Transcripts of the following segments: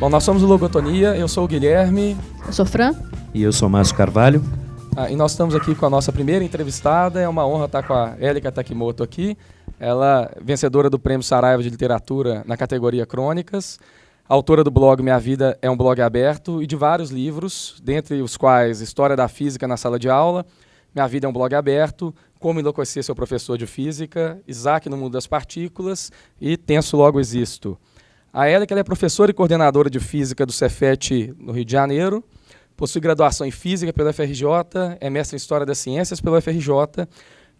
Bom, nós somos o Logotonia, eu sou o Guilherme. Eu sou Fran. E eu sou Márcio Carvalho. E nós estamos aqui com a nossa primeira entrevistada. É uma honra estar com a Élica Takimoto aqui. Ela é vencedora do Prêmio Saraiva de Literatura na categoria Crônicas. Autora do blog Minha Vida é um Blog Aberto e de vários livros, dentre os quais História da Física na Sala de Aula, Minha Vida é um Blog Aberto, Como Enlouquecer Seu Professor de Física, Isaac no Mundo das Partículas e Tenso Logo Existo. A Élica é professora e coordenadora de Física do Cefet no Rio de Janeiro, possui graduação em Física pela UFRJ, é mestre em História das Ciências pela UFRJ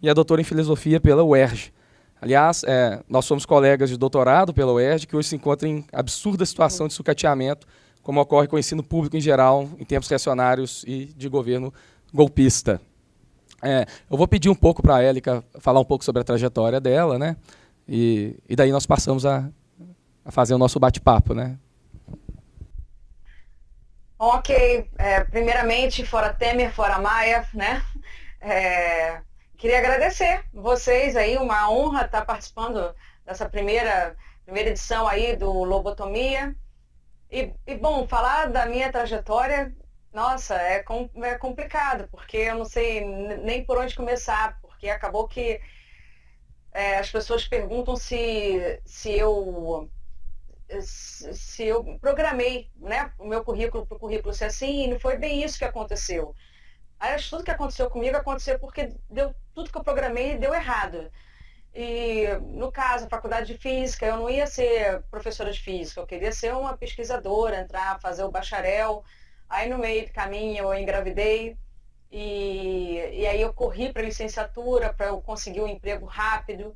e é doutora em Filosofia pela UERJ. Aliás, nós somos colegas de doutorado pela UERJ, que hoje se encontra em absurda situação de sucateamento, como ocorre com o ensino público em geral, em tempos reacionários e de governo golpista. Eu vou pedir um pouco para a Élica falar um pouco sobre a trajetória dela, né? E daí nós passamos a fazer o nosso bate-papo, né? Ok, primeiramente, fora Temer, fora Maia, né? Queria agradecer vocês aí, uma honra estar participando dessa primeira edição aí do Lobotomia. E bom, falar da minha trajetória, nossa, é complicado, porque eu não sei nem por onde começar, porque acabou que as pessoas perguntam se eu programei, né, o meu currículo para o currículo ser assim, e não foi bem isso que aconteceu. Aí, tudo que aconteceu comigo aconteceu porque tudo que eu programei deu errado. E, no caso, a faculdade de Física, eu não ia ser professora de Física, eu queria ser uma pesquisadora, entrar, fazer o bacharel. Aí, no meio do caminho, eu engravidei, e aí eu corri para a licenciatura para eu conseguir um emprego rápido.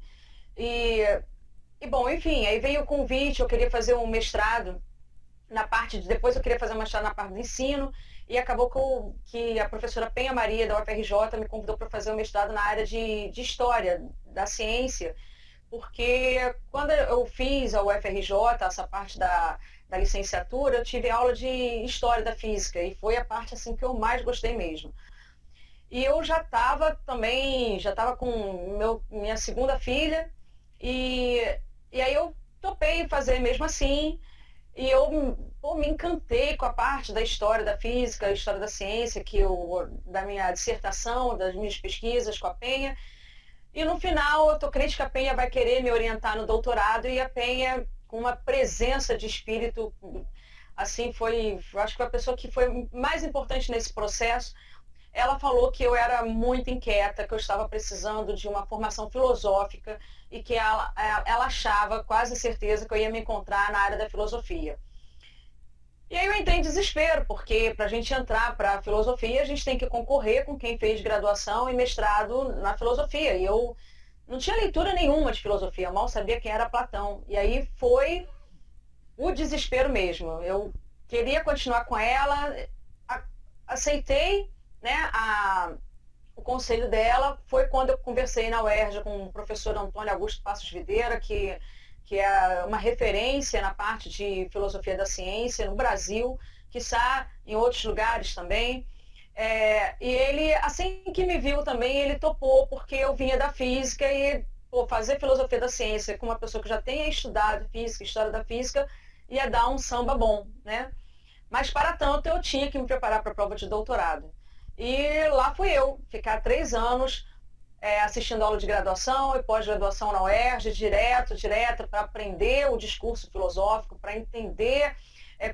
E bom, enfim, aí veio o convite, eu queria fazer um mestrado depois eu queria fazer um mestrado na parte do ensino, e acabou que a professora Penha Maria, da UFRJ, me convidou para fazer um mestrado na área de História da Ciência, porque quando eu fiz a UFRJ, essa parte da licenciatura, eu tive aula de História da Física, e foi a parte assim que eu mais gostei mesmo. E eu já estava com minha segunda filha, e aí eu topei fazer mesmo assim, e eu me encantei com a parte da história da física, história da ciência, da minha dissertação, das minhas pesquisas com a Penha. E no final, eu estou crente que a Penha vai querer me orientar no doutorado, e a Penha, com uma presença de espírito, assim, eu acho que foi a pessoa que foi mais importante nesse processo. Ela falou que eu era muito inquieta, que eu estava precisando de uma formação filosófica e que ela achava, quase certeza, que eu ia me encontrar na área da filosofia. E aí eu entrei em desespero, porque para a gente entrar para a filosofia, a gente tem que concorrer com quem fez graduação e mestrado na filosofia. E eu não tinha leitura nenhuma de filosofia, eu mal sabia quem era Platão. E aí foi o desespero mesmo. Eu queria continuar com ela, aceitei, né, o conselho dela. Foi quando eu conversei na UERJ com o professor Antônio Augusto Passos Videira, que é uma referência na parte de filosofia da ciência no Brasil, quiçá em outros lugares também. E ele, assim que me viu também, ele topou, porque eu vinha da física, e fazer filosofia da ciência com uma pessoa que já tenha estudado física, história da física, ia dar um samba bom, né? Mas, para tanto, eu tinha que me preparar para a prova de doutorado. E lá fui eu, ficar 3 anos assistindo aula de graduação e pós-graduação na UERJ, direto, para aprender o discurso filosófico, para entender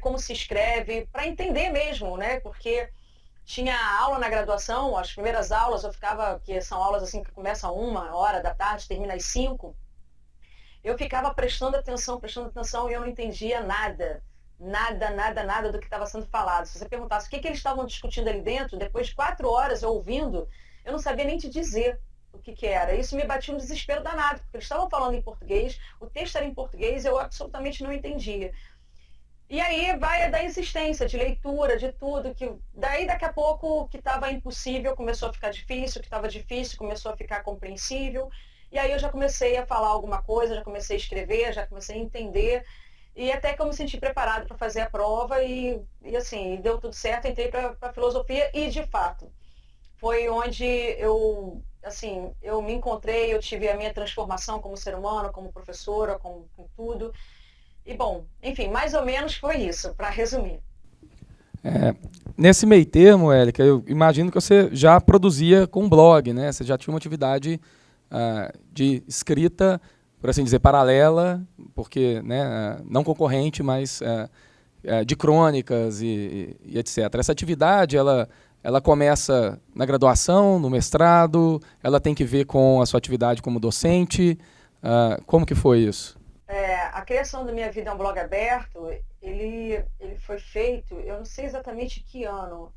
como se escreve, para entender mesmo, né? Porque tinha aula na graduação, as primeiras aulas eu ficava, que são aulas assim que começam 1h da tarde, termina às 5h, eu ficava prestando atenção, e eu não entendia nada do que estava sendo falado. Se você perguntasse o que eles estavam discutindo ali dentro, depois de 4 horas eu ouvindo, eu não sabia nem te dizer o que era. Isso me batia um desespero danado, porque eles estavam falando em português, o texto era em português, eu absolutamente não entendia. E aí vai da insistência de leitura, de tudo, que daí daqui a pouco o que estava impossível começou a ficar difícil, o que estava difícil começou a ficar compreensível, e aí eu já comecei a falar alguma coisa, já comecei a escrever, já comecei a entender, e até que eu me senti preparada para fazer a prova, e assim, deu tudo certo, entrei para a filosofia, e de fato, foi onde eu me encontrei, eu tive a minha transformação como ser humano, como professora, com tudo. E bom, enfim, mais ou menos foi isso, para resumir. Nesse meio termo, Élica, eu imagino que você já produzia com blog, né? Você já tinha uma atividade de escrita, por assim dizer, paralela, porque, né, não concorrente, mas de crônicas e etc. Essa atividade, ela começa na graduação, no mestrado, ela tem que ver com a sua atividade como docente. Como que foi isso? A criação da Minha Vida é um Blog Aberto, ele foi feito, eu não sei exatamente que ano,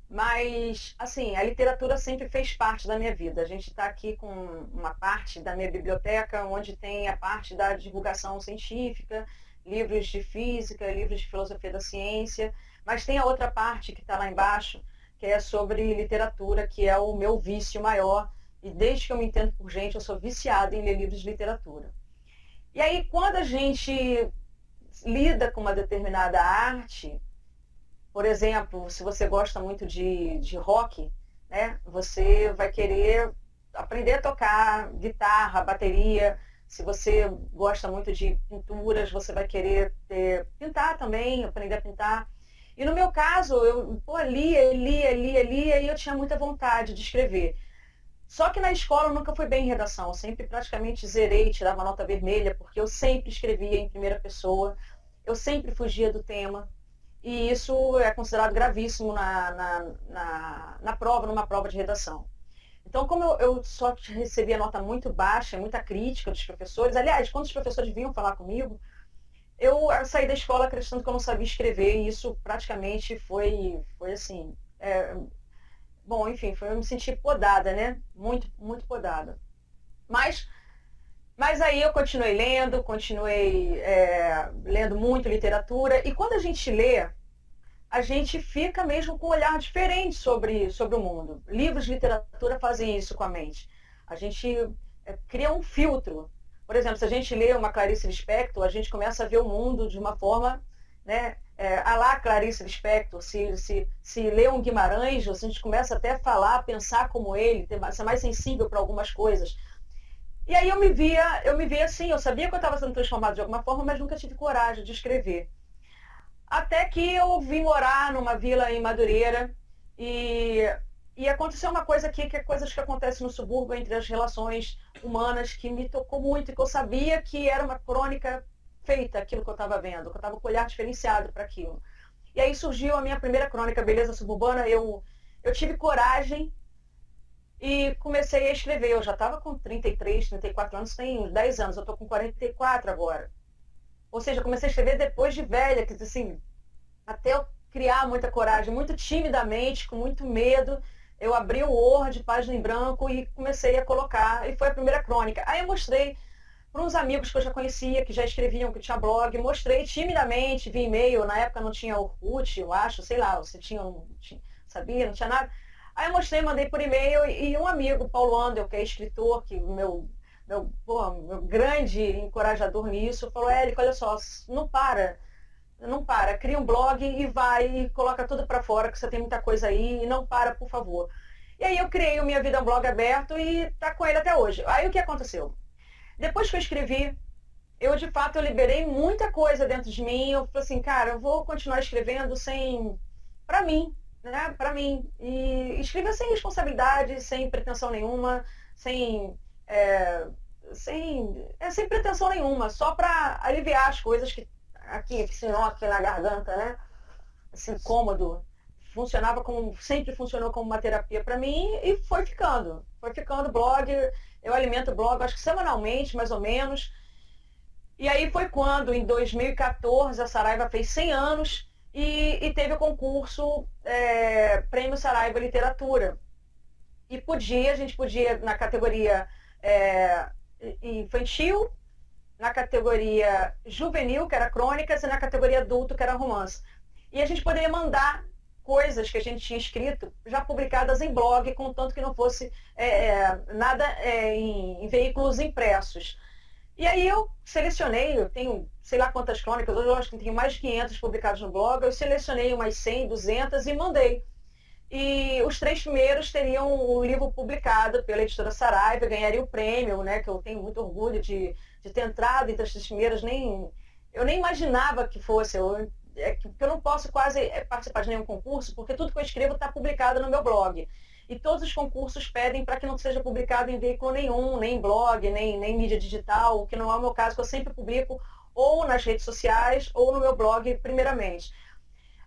mas, assim, a literatura sempre fez parte da minha vida. A gente está aqui com uma parte da minha biblioteca, onde tem a parte da divulgação científica, livros de física, livros de filosofia da ciência, mas tem a outra parte que está lá embaixo, que é sobre literatura, que é o meu vício maior, e desde que eu me entendo por gente, eu sou viciada em ler livros de literatura. E aí, quando a gente lida com uma determinada arte, por exemplo, se você gosta muito de rock, né, você vai querer aprender a tocar guitarra, bateria. Se você gosta muito de pinturas, você vai querer pintar também, aprender a pintar. E no meu caso, eu lia, e eu tinha muita vontade de escrever. Só que na escola eu nunca fui bem em redação, eu sempre praticamente zerei, tirava nota vermelha, porque eu sempre escrevia em primeira pessoa, eu sempre fugia do tema. E isso é considerado gravíssimo na prova, numa prova de redação. Então, como eu só recebia nota muito baixa, muita crítica dos professores, aliás, quando os professores vinham falar comigo, eu saí da escola acreditando que eu não sabia escrever, e isso praticamente foi assim, bom, enfim, eu me senti podada, né? Muito, muito podada. Mas aí eu continuei lendo muito literatura, e quando a gente lê, a gente fica mesmo com um olhar diferente sobre o mundo. Livros de literatura fazem isso com a mente. A gente cria um filtro. Por exemplo, se a gente lê uma Clarice Lispector, a gente começa a ver o mundo de uma forma, né, a lá Clarice Lispector. Se lê um Guimarães, a gente começa até a falar, a pensar como ele, ser mais sensível para algumas coisas. E aí eu me via assim, eu sabia que eu estava sendo transformada de alguma forma, mas nunca tive coragem de escrever. Até que eu vim morar numa vila em Madureira e aconteceu uma coisa aqui, que é coisas que acontecem no subúrbio entre as relações humanas, que me tocou muito, que eu sabia que era uma crônica feita, aquilo que eu estava vendo, que eu estava com o olhar diferenciado para aquilo. E aí surgiu a minha primeira crônica, Beleza Suburbana. Eu tive coragem e comecei a escrever. Eu já estava com 33, 34 anos, tem uns 10 anos, eu estou com 44 agora. Ou seja, eu comecei a escrever depois de velha, que assim, até eu criar muita coragem, muito timidamente, com muito medo, eu abri o Word, página em branco, e comecei a colocar, e foi a primeira crônica. Aí eu mostrei para uns amigos que eu já conhecia, que já escreviam, que tinha blog, mostrei timidamente, via e-mail, na época não tinha Orkut, eu acho, sei lá, você tinha, sabia, não tinha nada. Aí eu mostrei, mandei por e-mail, e um amigo, Paulo Andel, que é escritor, que meu grande encorajador nisso, falou: Érica, olha só, não para, cria um blog e vai, e coloca tudo para fora, que você tem muita coisa aí, e não para, por favor. E aí eu criei o Minha Vida é um Blog Aberto e tá com ele até hoje. Aí o que aconteceu? Depois que eu escrevi, eu de fato liberei muita coisa dentro de mim, eu falei assim, cara, eu vou continuar escrevendo para mim, né, para mim, e escrever sem responsabilidade, sem pretensão nenhuma, sem pretensão nenhuma, só para aliviar as coisas que aqui, esse nó aqui na garganta, né? Esse incômodo. Sempre funcionou como uma terapia para mim, e foi ficando blog. Eu alimento o blog, acho que semanalmente, mais ou menos. E aí foi quando, em 2014, a Saraiva fez 100 anos e teve o concurso Prêmio Saraiva Literatura. E a gente podia, na categoria infantil, na categoria juvenil, que era crônicas, e na categoria adulto, que era romance. E a gente poderia mandar coisas que a gente tinha escrito, já publicadas em blog, contanto que não fosse nada em veículos impressos. E aí eu selecionei, eu tenho sei lá quantas crônicas, hoje eu acho que tenho mais de 500 publicadas no blog, eu selecionei umas 100, 200 e mandei. E os 3 primeiros teriam o livro publicado pela editora Saraiva, ganharia o prêmio, né, que eu tenho muito orgulho de ter entrado entre as 3 primeiras, nem eu nem imaginava que fosse. Eu não posso quase participar de nenhum concurso, porque tudo que eu escrevo está publicado no meu blog. E todos os concursos pedem para que não seja publicado em veículo nenhum, nem em blog, nem mídia digital, o que não é o meu caso, que eu sempre publico ou nas redes sociais ou no meu blog, primeiramente.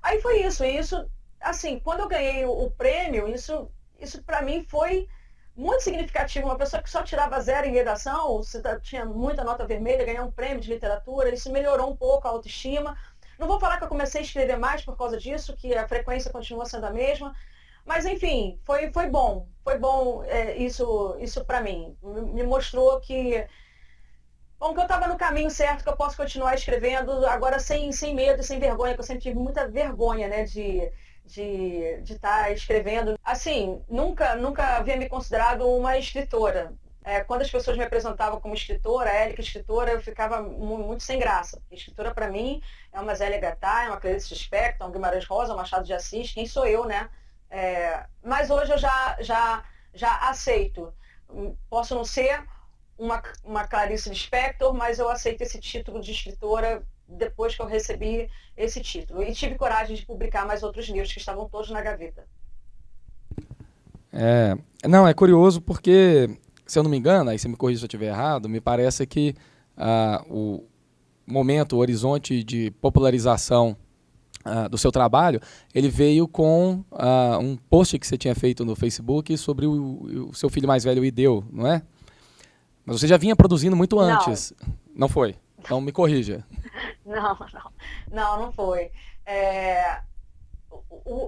Aí foi isso. E isso, assim, quando eu ganhei o prêmio, isso para mim foi muito significativo. Uma pessoa que só tirava 0 em redação, tinha muita nota vermelha, ganhar um prêmio de literatura, isso melhorou um pouco a autoestima. Não vou falar que eu comecei a escrever mais por causa disso, que a frequência continua sendo a mesma, mas enfim, foi bom. Foi bom isso para mim. Me mostrou que, bom, que eu estava no caminho certo, que eu posso continuar escrevendo, agora sem medo e sem vergonha, que eu sempre tive muita vergonha, né, de estar escrevendo. Assim, nunca havia me considerado uma escritora. Quando as pessoas me apresentavam como escritora, Érica escritora, eu ficava muito sem graça. Escritora, para mim, é uma Zélia Gattai, é uma Clarice Lispector, um Guimarães Rosa, um Machado de Assis. Quem sou eu, né? Mas hoje eu já aceito. Posso não ser uma Clarice Lispector, mas eu aceito esse título de escritora depois que eu recebi esse título. E tive coragem de publicar mais outros livros que estavam todos na gaveta. Não, é curioso porque, se eu não me engano, aí você me corrija se eu estiver errado, me parece que o momento, o horizonte de popularização do seu trabalho, ele veio com um post que você tinha feito no Facebook sobre o seu filho mais velho, o Ideu, não é? Mas você já vinha produzindo muito antes. Não foi? Então me corrija. Não foi.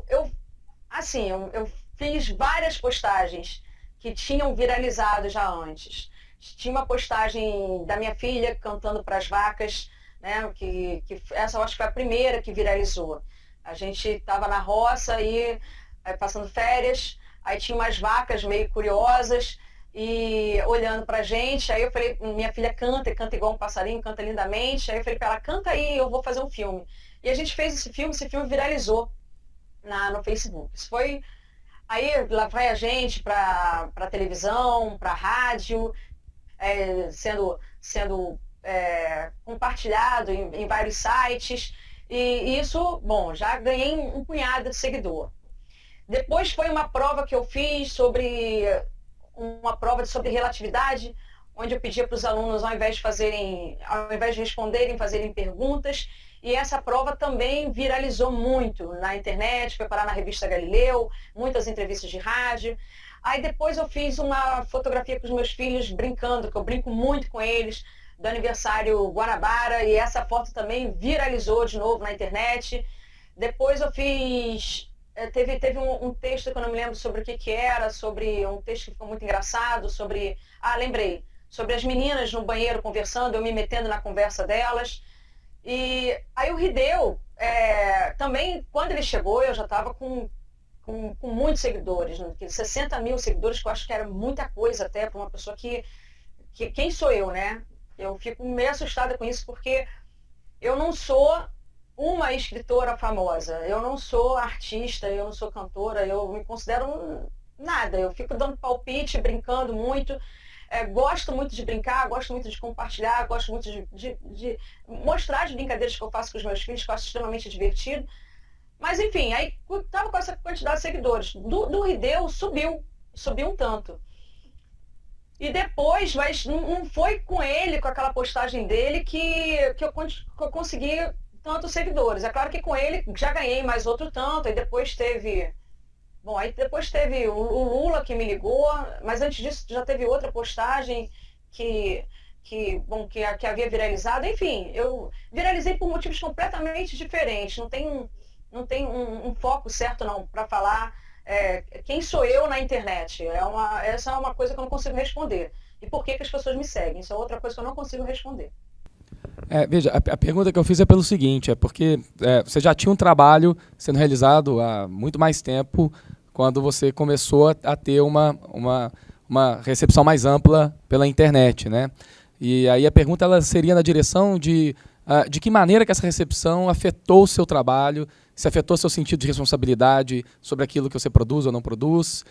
Eu fiz várias postagens que tinham viralizado já antes. Tinha uma postagem da minha filha cantando para as vacas, né, que essa eu acho que foi a primeira que viralizou. A gente estava na roça e passando férias, aí tinha umas vacas meio curiosas e olhando pra gente. Aí eu falei, minha filha canta igual um passarinho, canta lindamente. Aí eu falei para ela, canta aí, eu vou fazer um filme. E a gente fez esse filme viralizou no Facebook. Isso foi... Aí lá vai a gente para televisão, para rádio, sendo compartilhado em vários sites. E isso, bom, já ganhei um punhado de seguidor. Depois foi uma prova que eu fiz sobre relatividade, onde eu pedia para os alunos, ao invés de responderem, fazerem perguntas. E essa prova também viralizou muito na internet, foi parar na revista Galileu, muitas entrevistas de rádio. Aí depois eu fiz uma fotografia com os meus filhos brincando, que eu brinco muito com eles, do aniversário Guanabara, e essa foto também viralizou de novo na internet. Depois eu fiz... Teve um texto que eu não me lembro sobre o que era, sobre um texto que ficou muito engraçado, sobre... lembrei. Sobre as meninas no banheiro conversando, eu me metendo na conversa delas. E aí o Rideu, também, quando ele chegou, eu já estava com muitos seguidores, 60 mil seguidores, que eu acho que era muita coisa até para uma pessoa que... Quem sou eu, né? Eu fico meio assustada com isso, porque eu não sou uma escritora famosa, eu não sou artista, eu não sou cantora, eu me considero nada. Eu fico dando palpite, brincando muito. Gosto muito de brincar, gosto muito de compartilhar, gosto muito de mostrar as brincadeiras que eu faço com os meus filhos, que eu acho extremamente divertido. Mas enfim, aí estava com essa quantidade de seguidores. Do Rideu subiu um tanto. E depois, mas não foi com ele, com aquela postagem dele, que eu consegui tantos seguidores. É claro que com ele já ganhei mais outro tanto, e depois teve... Bom, aí depois teve o Lula que me ligou, mas antes disso já teve outra postagem que havia viralizado. Enfim, eu viralizei por motivos completamente diferentes. Não tem um foco certo não para falar quem sou eu na internet. Essa é uma coisa que eu não consigo responder. E por que as pessoas me seguem? Isso é outra coisa que eu não consigo responder. Veja, a pergunta que eu fiz é pelo seguinte, porque você já tinha um trabalho sendo realizado há muito mais tempo, quando você começou a ter uma recepção mais ampla pela internet, né? E aí a pergunta ela seria na direção de que maneira que essa recepção afetou o seu trabalho, se afetou seu sentido de responsabilidade sobre aquilo que você produz ou não produz,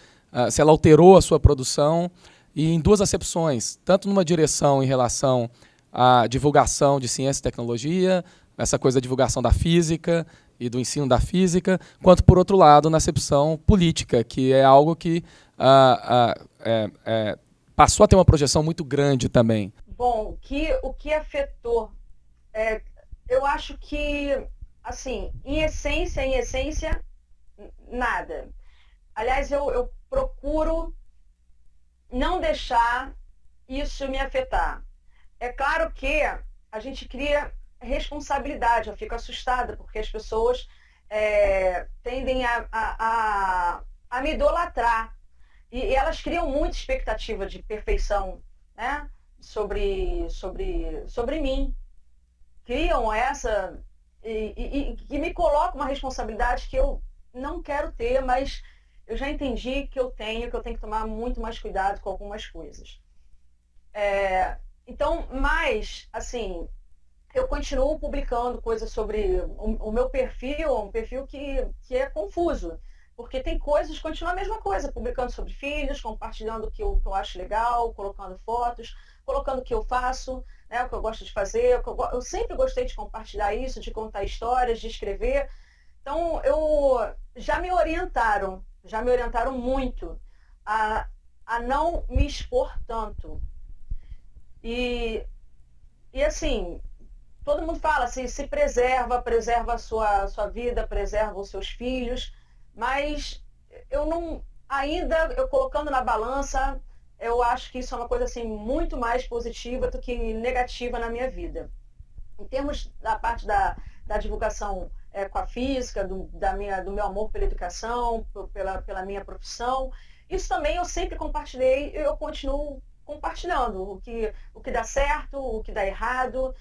se ela alterou a sua produção, e em duas acepções, tanto numa direção em relação a divulgação de ciência e tecnologia, essa coisa da divulgação da física e do ensino da física, quanto, por outro lado, na acepção política, que é algo que passou a ter uma projeção muito grande também. Bom, o que afetou, eu acho que, assim, em essência, nada. Aliás, eu procuro não deixar isso me afetar. É claro que a gente cria responsabilidade, eu fico assustada, porque as pessoas tendem a me idolatrar. E elas criam muita expectativa de perfeição, né? sobre mim. Criam essa e me colocam uma responsabilidade que eu não quero ter, mas eu já entendi que eu tenho que tomar muito mais cuidado com algumas coisas. Então, mas, assim, eu continuo publicando coisas sobre o meu perfil, um perfil que é confuso, porque tem coisas, continua a mesma coisa, publicando sobre filhos, compartilhando o que eu acho legal, colocando fotos, colocando o que eu faço, né, o que eu gosto de fazer, eu sempre gostei de compartilhar isso, de contar histórias, de escrever. Então, já me orientaram muito a não me expor tanto. E assim, todo mundo fala assim, se preserva a sua vida, preserva os seus filhos, mas eu colocando na balança, eu acho que isso é uma coisa assim, muito mais positiva do que negativa na minha vida. Em termos da parte da divulgação com a física, do meu amor pela educação, pela minha profissão, isso também eu sempre compartilhei e eu continuo compartilhando o que dá certo, o que dá errado.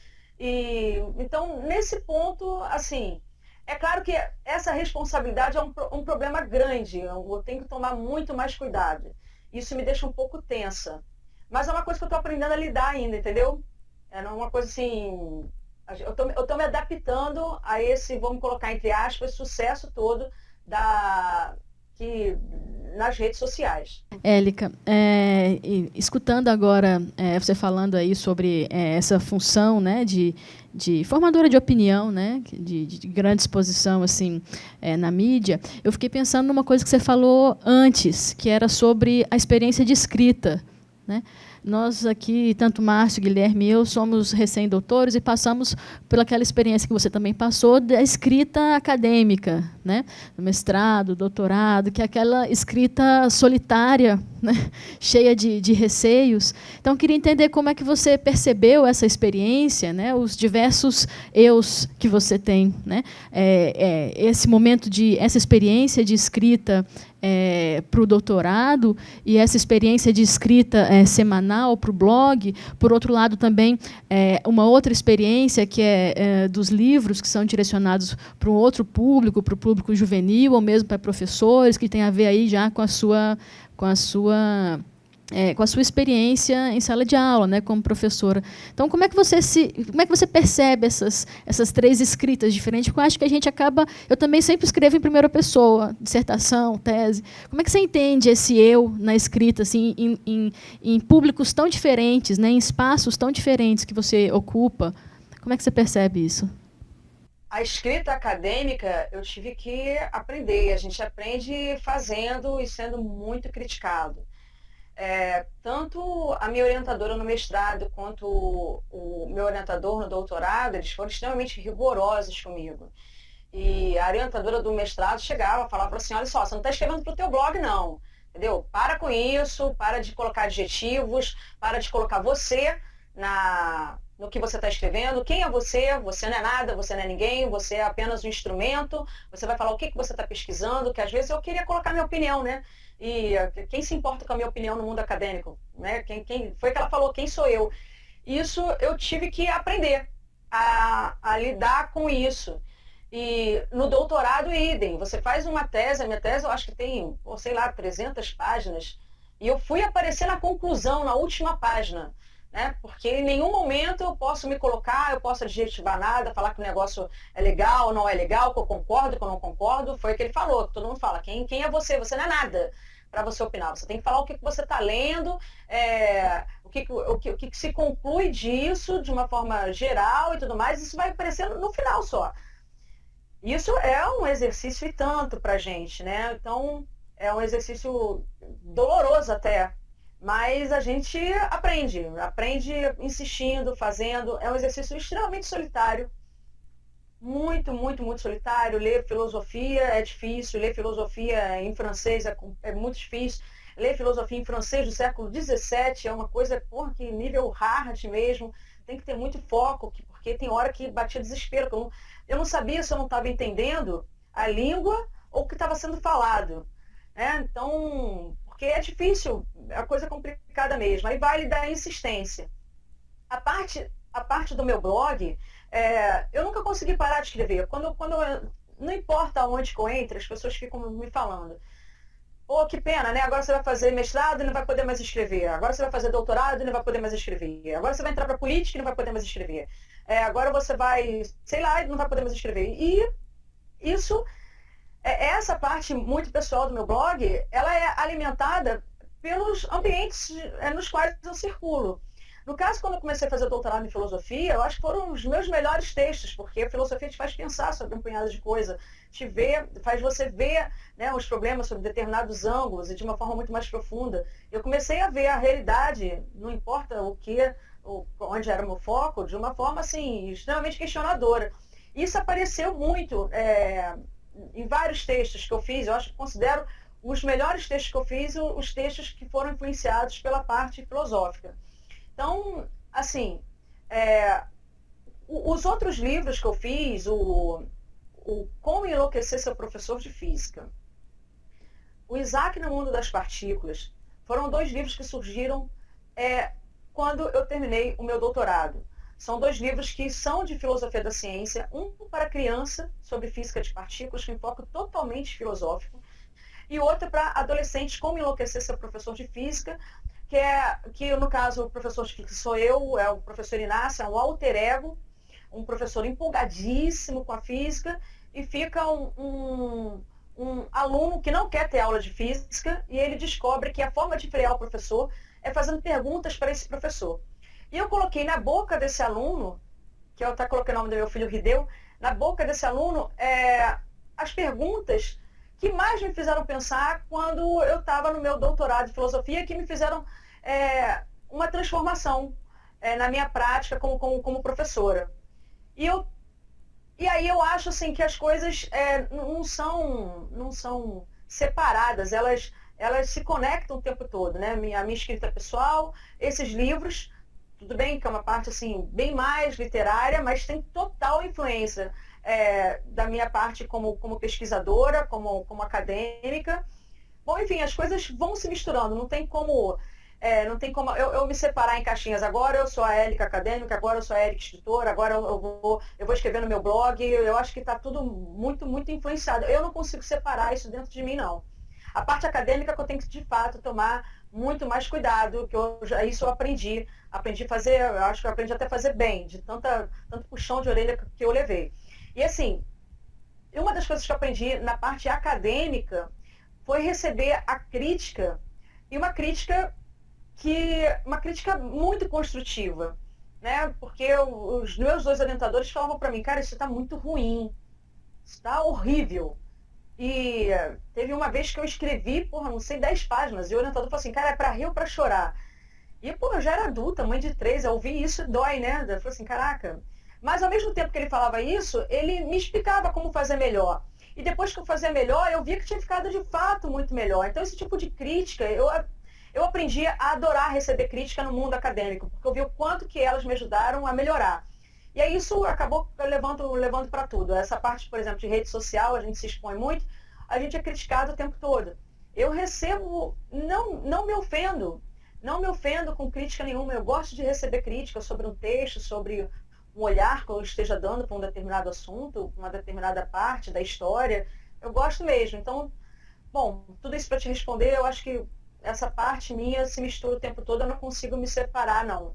Então, nesse ponto, assim, é claro que essa responsabilidade é um problema grande, eu tenho que tomar muito mais cuidado. Isso me deixa um pouco tensa. Mas é uma coisa que eu estou aprendendo a lidar ainda, entendeu? Não é uma coisa assim... Eu estou me adaptando a esse, vamos colocar entre aspas, sucesso todo nas redes sociais. Élica, escutando agora você falando aí sobre essa função, né, de formadora de opinião, né, de grande exposição assim, na mídia, eu fiquei pensando numa coisa que você falou antes, que era sobre a experiência de escrita, né? Nós aqui, tanto Márcio, Guilherme e eu, somos recém-doutores e passamos por aquela experiência que você também passou da escrita acadêmica, né? No mestrado, doutorado, que é aquela escrita solitária, né? Cheia de receios. Então, eu queria entender como é que você percebeu essa experiência, né? Os diversos eus que você tem, né? Esse momento essa experiência de escrita para o doutorado e essa experiência de escrita semanal para o blog. Por outro lado, também uma outra experiência que é dos livros que são direcionados para um outro público, para o público juvenil ou mesmo para professores, que tem a ver aí já com a sua experiência em sala de aula, né, como professora. Então, como é que você percebe essas três escritas diferentes? Porque eu acho que a gente eu também sempre escrevo em primeira pessoa, dissertação, tese. Como é que você entende esse eu na escrita, assim, em públicos tão diferentes, né, em espaços tão diferentes que você ocupa? Como é que você percebe isso? A escrita acadêmica eu tive que aprender. A gente aprende fazendo e sendo muito criticado. Tanto a minha orientadora no mestrado quanto o meu orientador no doutorado, eles foram extremamente rigorosos comigo. E a orientadora do mestrado chegava, falava assim, olha só, você não está escrevendo para o teu blog não, entendeu? Para com isso, para de colocar adjetivos, para de colocar você no que você está escrevendo. Quem é você? Você não é nada, você não é ninguém, você é apenas um instrumento, você vai falar o que você está pesquisando, que às vezes eu queria colocar minha opinião, né? E quem se importa com a minha opinião no mundo acadêmico? Né? Foi que ela falou, quem sou eu? Isso eu tive que aprender a lidar com isso. E no doutorado, idem. Você faz uma tese, a minha tese eu acho que tem, sei lá, 300 páginas, e eu fui aparecer na conclusão, na última página. Né? Porque em nenhum momento eu posso me colocar, eu posso adjetivar nada, falar que o negócio é legal ou não é legal, que eu concordo, que eu não concordo. Foi o que ele falou, que todo mundo fala, quem é você? Você não é nada para você opinar. Você tem que falar o que você está lendo, o que se conclui disso de uma forma geral e tudo mais, isso vai aparecendo no final só. Isso é um exercício e tanto para a gente, né? Então, é um exercício doloroso até, mas a gente aprende insistindo, fazendo. É um exercício extremamente solitário, muito, muito, muito solitário. Ler filosofia é difícil, ler filosofia em francês é muito difícil. Ler filosofia em francês do século XVII é uma coisa, porra, que nível hard mesmo. Tem que ter muito foco, porque tem hora que batia desespero. Eu não sabia se eu não estava entendendo a língua ou o que estava sendo falado. Né? Então, porque é difícil, a coisa é complicada mesmo. Aí vale da insistência. A parte do meu blog, eu nunca consegui parar de escrever. Não importa onde que eu entre, as pessoas ficam me falando. Pô, que pena, né? Agora você vai fazer mestrado e não vai poder mais escrever. Agora você vai fazer doutorado e não vai poder mais escrever. Agora você vai entrar para política e não vai poder mais escrever. Agora você vai, sei lá, e não vai poder mais escrever. E isso, essa parte muito pessoal do meu blog, ela é alimentada pelos ambientes nos quais eu circulo. No caso, quando eu comecei a fazer doutorado em filosofia, eu acho que foram os meus melhores textos, porque a filosofia te faz pensar sobre um punhado de coisa, faz você ver, né, os problemas sob determinados ângulos e de uma forma muito mais profunda. Eu comecei a ver a realidade, não importa onde era o meu foco, de uma forma assim, extremamente questionadora. Isso apareceu muito em vários textos que eu fiz. Eu acho que considero os melhores textos que eu fiz os textos que foram influenciados pela parte filosófica. Então, assim, os outros livros que eu fiz, o Como Enlouquecer Seu Professor de Física, o Isaac no Mundo das Partículas, foram 2 livros que surgiram quando eu terminei o meu doutorado. São 2 livros que são de filosofia da ciência, um para criança, sobre física de partículas, com foco totalmente filosófico, e outro para adolescentes, Como Enlouquecer Seu Professor de Física, que no caso o professor de física sou eu, é o professor Inácio, é um alter ego, um professor empolgadíssimo com a física, e fica um aluno que não quer ter aula de física, e ele descobre que a forma de frear o professor é fazendo perguntas para esse professor. E eu coloquei na boca desse aluno, que eu até coloquei o nome do meu filho Rideu, na boca desse aluno as perguntas que mais me fizeram pensar quando eu estava no meu doutorado de filosofia, que me fizeram uma transformação na minha prática como professora. E aí eu acho assim, que as coisas não são separadas, elas se conectam o tempo todo, né? A minha escrita pessoal, esses livros, tudo bem que é uma parte assim, bem mais literária, mas tem total influência da minha parte como pesquisadora, como acadêmica. Bom, enfim, as coisas vão se misturando, não tem como eu me separar em caixinhas. Agora eu sou a Élica acadêmica, agora eu sou a Élica escritora, agora eu vou escrever no meu blog. Eu acho que está tudo muito, muito influenciado. Eu não consigo separar isso dentro de mim, não. A parte acadêmica que eu tenho que, de fato, tomar muito mais cuidado, que isso eu aprendi a fazer, eu acho que eu aprendi até a fazer bem, de tanto puxão de orelha que eu levei. E assim, uma das coisas que eu aprendi na parte acadêmica foi receber a crítica, e uma crítica muito construtiva, né? Porque os meus 2 orientadores falavam para mim, cara, isso está muito ruim, isso está horrível. E teve uma vez que eu escrevi, não sei, 10 páginas, e o orientador falou assim, cara, é para rir ou para chorar? E, eu já era adulta, mãe de 3, eu ouvi isso, dói, né? Eu falei assim, caraca. Mas, ao mesmo tempo que ele falava isso, ele me explicava como fazer melhor. E depois que eu fazia melhor, eu via que tinha ficado, de fato, muito melhor. Então, esse tipo de crítica, eu aprendi a adorar receber crítica no mundo acadêmico, porque eu vi o quanto que elas me ajudaram a melhorar. E aí isso acabou levando para tudo. Essa parte, por exemplo, de rede social, a gente se expõe muito, a gente é criticado o tempo todo. Eu recebo, não me ofendo com crítica nenhuma. Eu gosto de receber crítica sobre um texto, sobre um olhar que eu esteja dando para um determinado assunto, uma determinada parte da história. Eu gosto mesmo. Então, bom, tudo isso para te responder, eu acho que essa parte minha se mistura o tempo todo, eu não consigo me separar, não.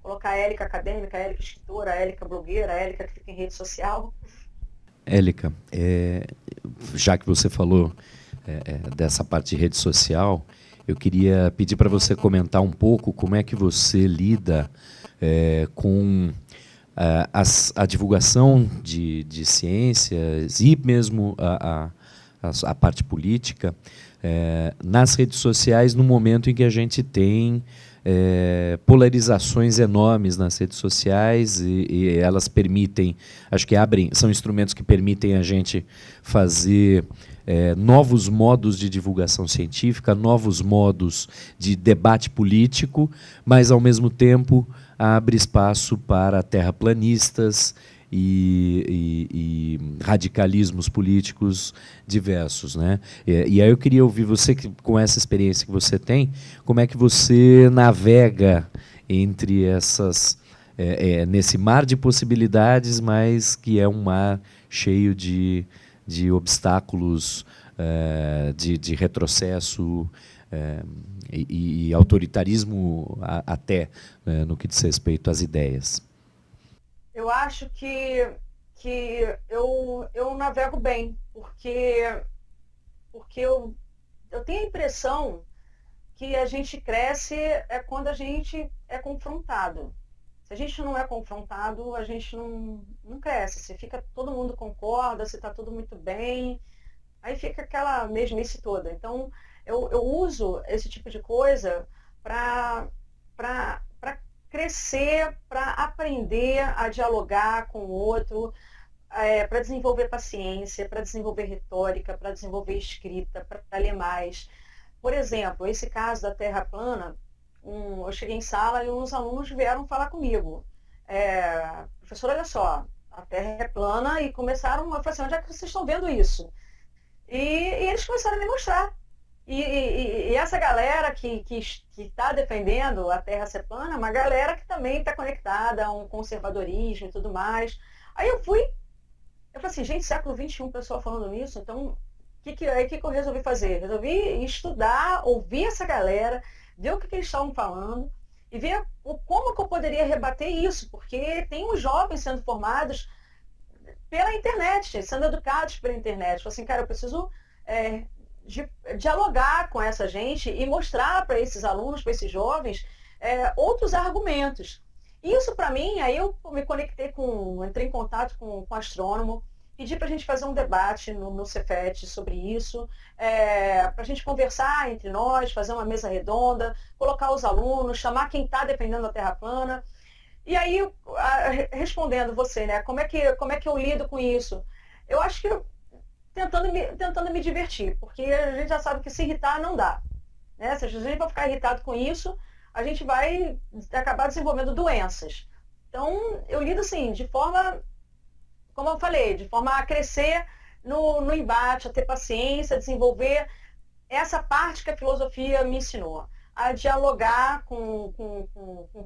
Colocar a Élica acadêmica, a Élica escritora, a Élica blogueira, a Élica que fica em rede social. Élica, já que você falou dessa parte de rede social, Eu queria pedir para você comentar um pouco como é que você lida com a divulgação de ciências e mesmo a parte política nas redes sociais, no momento em que a gente tem polarizações enormes nas redes sociais e elas permitem, acho que são instrumentos que permitem a gente fazer novos modos de divulgação científica, novos modos de debate político, mas, ao mesmo tempo, abre espaço para terraplanistas e radicalismos políticos diversos, né? E aí eu queria ouvir você, com essa experiência que você tem, como é que você navega entre nesse mar de possibilidades, mas que é um mar cheio de obstáculos, de retrocesso e autoritarismo até, no que diz respeito às ideias. Eu acho que eu navego bem, porque eu tenho a impressão que a gente cresce quando a gente é confrontado. Se a gente não é confrontado, a gente não cresce. Se todo mundo concorda, se está tudo muito bem, aí fica aquela mesmice toda. Então, eu uso esse tipo de coisa para crescer, para aprender a dialogar com o outro, para desenvolver paciência, para desenvolver retórica, para desenvolver escrita, para ler mais. Por exemplo, esse caso da Terra plana, eu cheguei em sala e uns alunos vieram falar comigo. Professor, olha só, a Terra é plana, e começaram a falar assim, onde é que vocês estão vendo isso? E eles começaram a me mostrar. E essa galera que está defendendo a Terra ser plana é uma galera que também está conectada a um conservadorismo e tudo mais. Aí eu falei assim, gente, século XXI, o pessoal falando nisso, então o que eu resolvi fazer? Resolvi estudar, ouvir essa galera, ver o que eles estavam falando e ver como que eu poderia rebater isso, porque tem uns jovens sendo formados pela internet, sendo educados pela internet. Falei assim, cara, eu preciso dialogar com essa gente e mostrar para esses alunos, para esses jovens, outros argumentos. Isso, para mim, aí eu me conectei entrei em contato com um astrônomo, pedi para a gente fazer um debate no Cefet sobre isso, para a gente conversar entre nós, fazer uma mesa redonda, colocar os alunos, chamar quem está defendendo a Terra plana. E aí, respondendo você, né, como é que eu lido com isso? Eu acho que tentando me divertir, porque a gente já sabe que se irritar não dá. Né? Se a gente vai ficar irritado com isso, a gente vai acabar desenvolvendo doenças. Então, eu lido assim, de forma, como eu falei, de forma a crescer no embate, a ter paciência, a desenvolver essa parte que a filosofia me ensinou, a dialogar com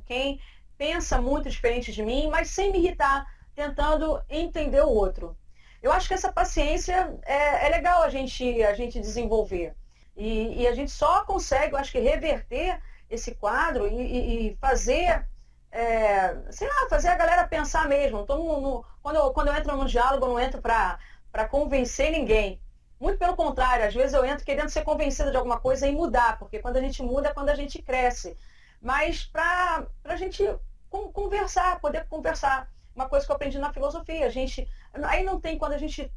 quem pensa muito diferente de mim, mas sem me irritar, tentando entender o outro. Eu acho que essa paciência é legal a gente desenvolver. E a gente só consegue, eu acho que, reverter esse quadro e fazer, sei lá, fazer a galera pensar mesmo. Então, quando eu entro num diálogo, eu não entro para convencer ninguém. Muito pelo contrário, às vezes eu entro querendo ser convencida de alguma coisa e mudar, porque quando a gente muda é quando a gente cresce. Mas para a gente conversar, poder conversar. Uma coisa que eu aprendi na filosofia, aí não tem, quando a gente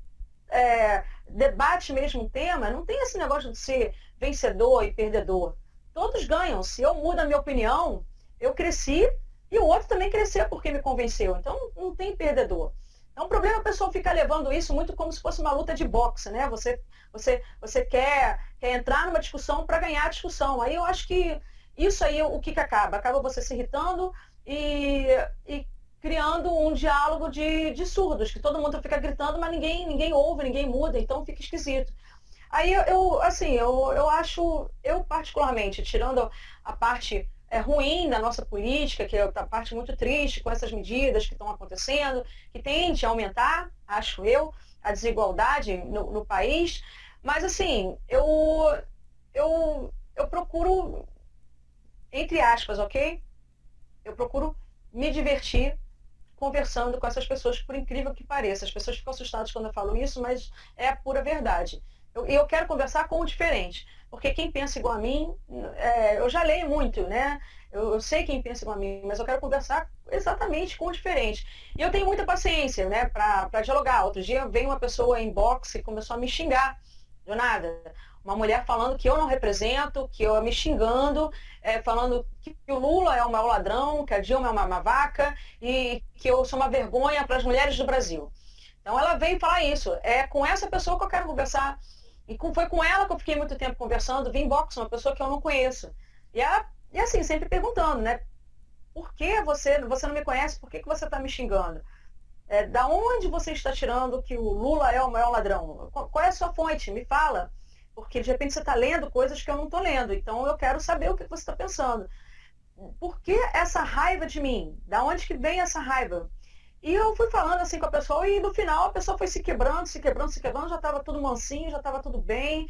debate mesmo o tema, não tem esse negócio de ser vencedor e perdedor. Todos ganham. Se eu mudo a minha opinião, eu cresci e o outro também cresceu porque me convenceu. Então não tem perdedor. Então o problema é o pessoal ficar levando isso muito como se fosse uma luta de boxe, né? Você quer entrar numa discussão para ganhar a discussão. Aí eu acho que isso aí o que acaba? Acaba você se irritando e criando um diálogo de surdos, que todo mundo fica gritando, mas ninguém ouve, ninguém muda, então fica esquisito. Aí eu acho, eu particularmente, tirando a parte ruim da nossa política, que é a parte muito triste com essas medidas que estão acontecendo, que tende a aumentar, acho eu, a desigualdade no país, mas assim, eu procuro, entre aspas, ok? Eu procuro me divertir conversando com essas pessoas, por incrível que pareça. As pessoas ficam assustadas quando eu falo isso, mas é a pura verdade. Eu quero conversar com o diferente. porque quem pensa igual a mim, eu já leio muito, né? Eu sei quem pensa igual a mim, mas eu quero conversar exatamente com o diferente. E eu tenho muita paciência, né, para dialogar. Outro dia veio uma pessoa em boxe e começou a me xingar, do nada. Uma mulher falando que eu não represento, que eu me xingando, falando que o Lula é o maior ladrão, que a Dilma é uma vaca e que eu sou uma vergonha para as mulheres do Brasil. Então ela veio falar isso. É com essa pessoa que eu quero conversar. E foi com ela que eu fiquei muito tempo conversando, vim em boxe, uma pessoa que eu não conheço. E assim, sempre perguntando, né? Por que você não me conhece? Por que você está me xingando? Da onde você está tirando que o Lula é o maior ladrão? Qual é a sua fonte? Me fala. Porque de repente você está lendo coisas que eu não estou lendo. Então eu quero saber o que você está pensando. Por que essa raiva de mim? Da onde que vem essa raiva? E eu fui falando assim com a pessoa e no final a pessoa foi se quebrando, já estava tudo mansinho, já estava tudo bem.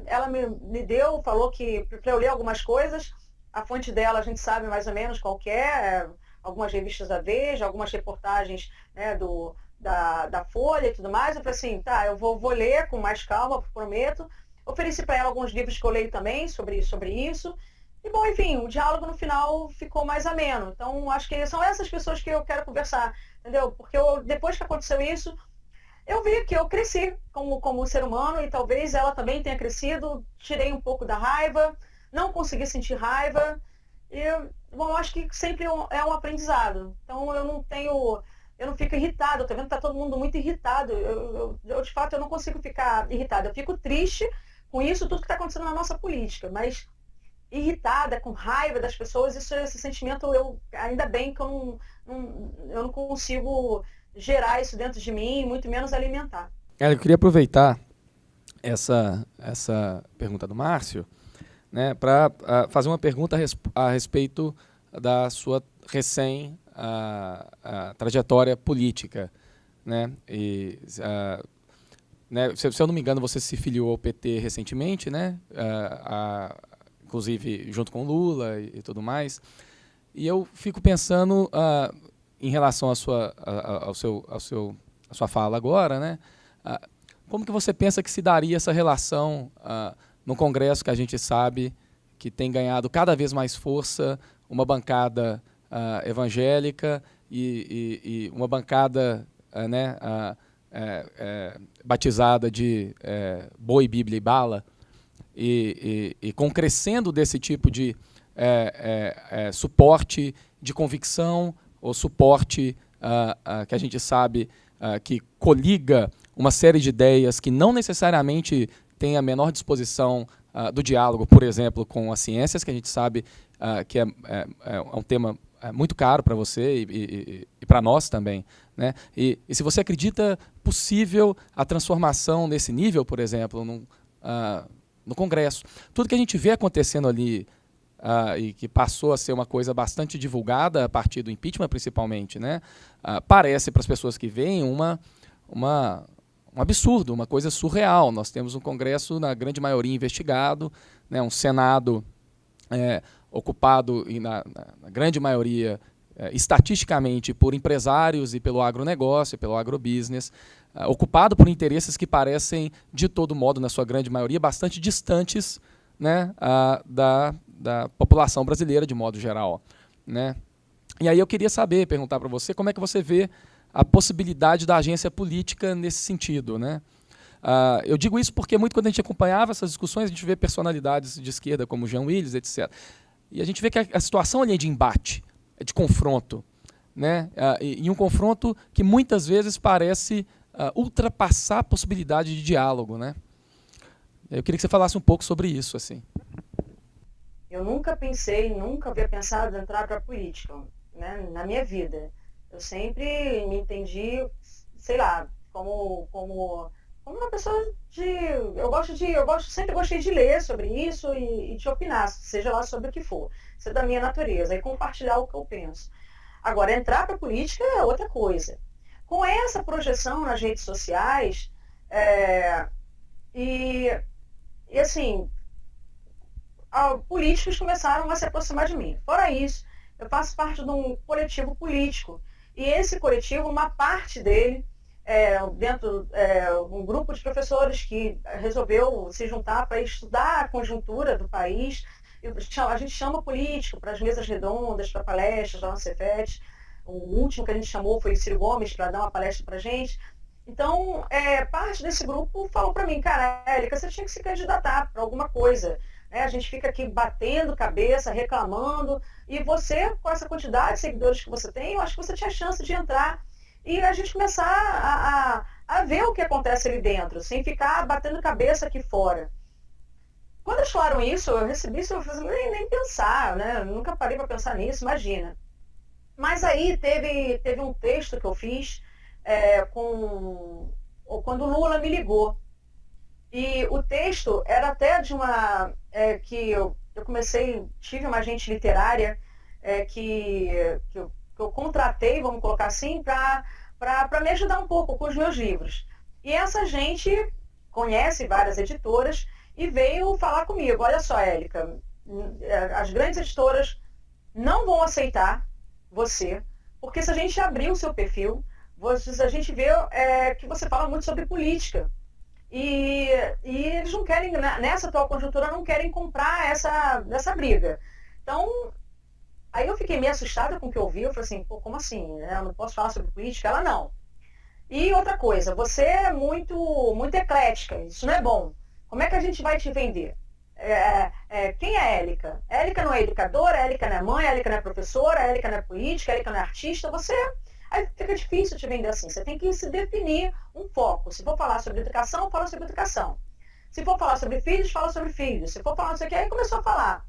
Ela me deu, falou que para eu ler algumas coisas, a fonte dela a gente sabe mais ou menos qual que é, algumas revistas da Veja, algumas reportagens, né, da Folha e tudo mais. Eu falei assim, tá, eu vou ler com mais calma, prometo. Ofereci para ela alguns livros que eu leio também sobre isso. E, bom, enfim, o diálogo no final ficou mais ameno. Então, acho que são essas pessoas que eu quero conversar, entendeu? Porque depois que aconteceu isso, eu vi que eu cresci como ser humano e talvez ela também tenha crescido. Tirei um pouco da raiva, não consegui sentir raiva. E, bom, eu acho que sempre é um aprendizado. Então, eu não fico irritada. Eu tô vendo que tá todo mundo muito irritado. Eu, de fato, eu não consigo ficar irritada. Eu fico triste com isso, tudo que está acontecendo na nossa política, mas irritada, com raiva das pessoas, esse sentimento, ainda bem que eu não consigo gerar isso dentro de mim, muito menos alimentar. Eu queria aproveitar essa pergunta do Márcio, né, para fazer uma pergunta a respeito da sua trajetória política, né? Se eu não me engano, você se filiou ao PT recentemente, né? Inclusive junto com o Lula e tudo mais. E eu fico pensando em relação à sua fala agora, né? Como que você pensa que se daria essa relação no Congresso, que a gente sabe que tem ganhado cada vez mais força, uma bancada evangélica e uma bancada batizada de boi, bíblia e bala, e com crescendo desse tipo de suporte de convicção ou suporte que a gente sabe que coliga uma série de ideias que não necessariamente tem a menor disposição do diálogo, por exemplo, com as ciências, que a gente sabe que é um tema muito caro para você e para nós também, né? E se você acredita possível a transformação nesse nível, por exemplo, no Congresso. Tudo que a gente vê acontecendo ali e que passou a ser uma coisa bastante divulgada a partir do impeachment, principalmente, né? Parece para as pessoas que veem um absurdo, uma coisa surreal. Nós temos um Congresso, na grande maioria, investigado, né? Um Senado ocupado, na grande maioria, estatisticamente, por empresários e pelo agronegócio, pelo agrobusiness, ocupado por interesses que parecem, de todo modo, na sua grande maioria, bastante distantes, né, da população brasileira, de modo geral, né? E aí eu queria perguntar para você, como é que você vê a possibilidade da agência política nesse sentido, né? Eu digo isso porque muito quando a gente acompanhava essas discussões, a gente vê personalidades de esquerda como Jean Willis, etc. E a gente vê que a situação ali é de embate, é de confronto, né? E um confronto que muitas vezes parece ultrapassar a possibilidade de diálogo, né? Eu queria que você falasse um pouco sobre isso, assim. Eu nunca havia pensado em entrar para a política, né, na minha vida. Eu sempre me entendi, sei lá, como uma pessoa sempre gostei de ler sobre isso e de opinar, seja lá sobre o que for. Isso é da minha natureza, e compartilhar o que eu penso. Agora, entrar para a política é outra coisa. Com essa projeção nas redes sociais, e assim, políticos começaram a se aproximar de mim. Fora isso, eu faço parte de um coletivo político. E esse coletivo, uma parte dele, um grupo de professores que resolveu se juntar para estudar a conjuntura do país. A gente chama político para as mesas redondas, para palestras lá no Cefet. O último que a gente chamou foi o Ciro Gomes para dar uma palestra para a gente. Então, parte desse grupo falou para mim, cara, Érica, você tinha que se candidatar para alguma coisa. A gente fica aqui batendo cabeça, reclamando, e você, com essa quantidade de seguidores que você tem, eu acho que você tinha chance de entrar e a gente começar a ver o que acontece ali dentro, sem ficar batendo cabeça aqui fora. Quando eles falaram isso, eu recebi isso, eu falei, nem pensar, né? Eu nunca parei para pensar nisso, imagina. Mas aí teve um texto que eu fiz quando o Lula me ligou. E o texto era até de uma... que eu tive uma agente literária que eu contratei, vamos colocar assim, para me ajudar um pouco com os meus livros. E essa gente conhece várias editoras e veio falar comigo, olha só, Érica, as grandes editoras não vão aceitar você, porque se a gente abrir o seu perfil, a gente vê que você fala muito sobre política. E eles não querem, nessa atual conjuntura, não querem comprar essa briga. Então, aí eu fiquei meio assustada com o que eu ouvi, eu falei assim, pô, como assim? Eu não posso falar sobre política? Ela não. E outra coisa, você é muito, muito eclética, isso não é bom. Como é que a gente vai te vender? Quem é a Érica? A Érica não é educadora, a Érica não é mãe, a Érica não é professora, a Érica não é política, a Érica não é artista, aí fica difícil te vender assim. Você tem que se definir um foco. Se for falar sobre educação, fala sobre educação. Se for falar sobre filhos, fala sobre filhos. Se for falar não sei o que, aí começou a falar.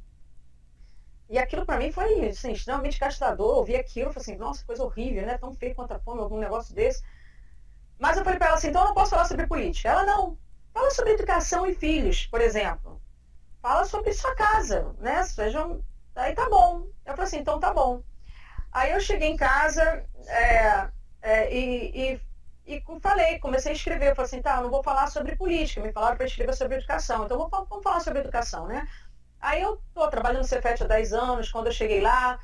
E aquilo para mim foi assim, extremamente castrador. Eu ouvi aquilo, falei assim, nossa, coisa horrível, né? Tão feio contra a fome, algum negócio desse. Mas eu falei para ela assim, então eu não posso falar sobre política. Ela não. Fala sobre educação e filhos, por exemplo. Fala sobre sua casa, né? Aí tá bom. Eu falei assim, então tá bom. Aí eu cheguei em casa e comecei a escrever. Eu falei assim, tá, eu não vou falar sobre política. Me falaram para escrever sobre educação. Então vamos falar sobre educação, né? Aí eu estou trabalhando no Cefet há 10 anos. Quando eu cheguei lá,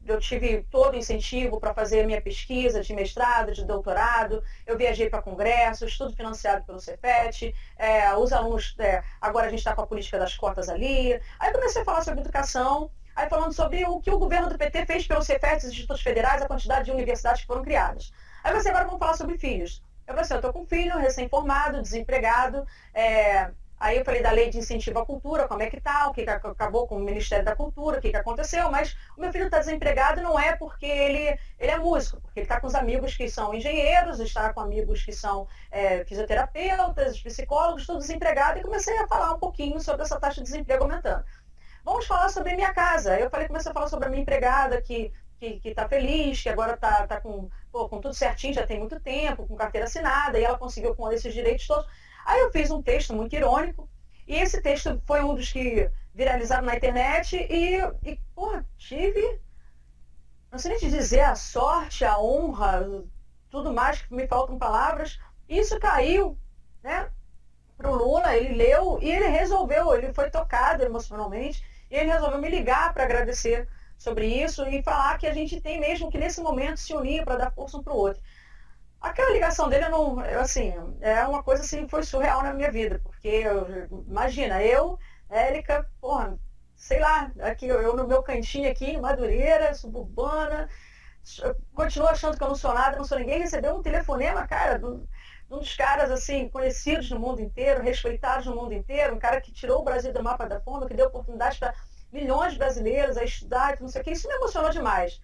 eu tive todo o incentivo para fazer a minha pesquisa de mestrado, de doutorado. Eu viajei para congressos, tudo financiado pelo Cefet. Os alunos, agora a gente está com a política das cotas ali. Aí comecei a falar sobre educação. Aí falando sobre o que o governo do PT fez pelo Cefet, os institutos federais, a quantidade de universidades que foram criadas. Aí você agora vamos falar sobre filhos. Eu falei assim, eu estou com um filho recém-formado, desempregado. Aí eu falei da lei de incentivo à cultura, como é que está, o que acabou com o Ministério da Cultura, o que aconteceu, mas o meu filho está desempregado não é porque ele é músico, porque ele está com os amigos que são engenheiros, está com amigos que são fisioterapeutas, psicólogos, tudo desempregado, e comecei a falar um pouquinho sobre essa taxa de desemprego aumentando. Vamos falar sobre a minha casa. Eu comecei a falar sobre a minha empregada que está feliz, que agora está com tudo certinho, já tem muito tempo, com carteira assinada, e ela conseguiu com esses direitos todos. Aí eu fiz um texto muito irônico, e esse texto foi um dos que viralizaram na internet, e tive, não sei nem te dizer, a sorte, a honra, tudo mais, que me faltam palavras, isso caiu, né, para o Lula, ele leu, e ele foi tocado emocionalmente, e ele resolveu me ligar para agradecer sobre isso, e falar que a gente tem mesmo que nesse momento se unir para dar força um para o outro. Aquela ligação dele, é uma coisa assim, foi surreal na minha vida, porque, imagina, Érica, sei lá, aqui, eu no meu cantinho aqui, em Madureira, suburbana, continuo achando que eu não sou nada, não sou ninguém, recebeu um telefonema, cara, de um dos caras, assim, conhecidos no mundo inteiro, respeitados no mundo inteiro, um cara que tirou o Brasil do mapa da fome, que deu oportunidade para milhões de brasileiros a estudar, não sei o que, isso me emocionou demais.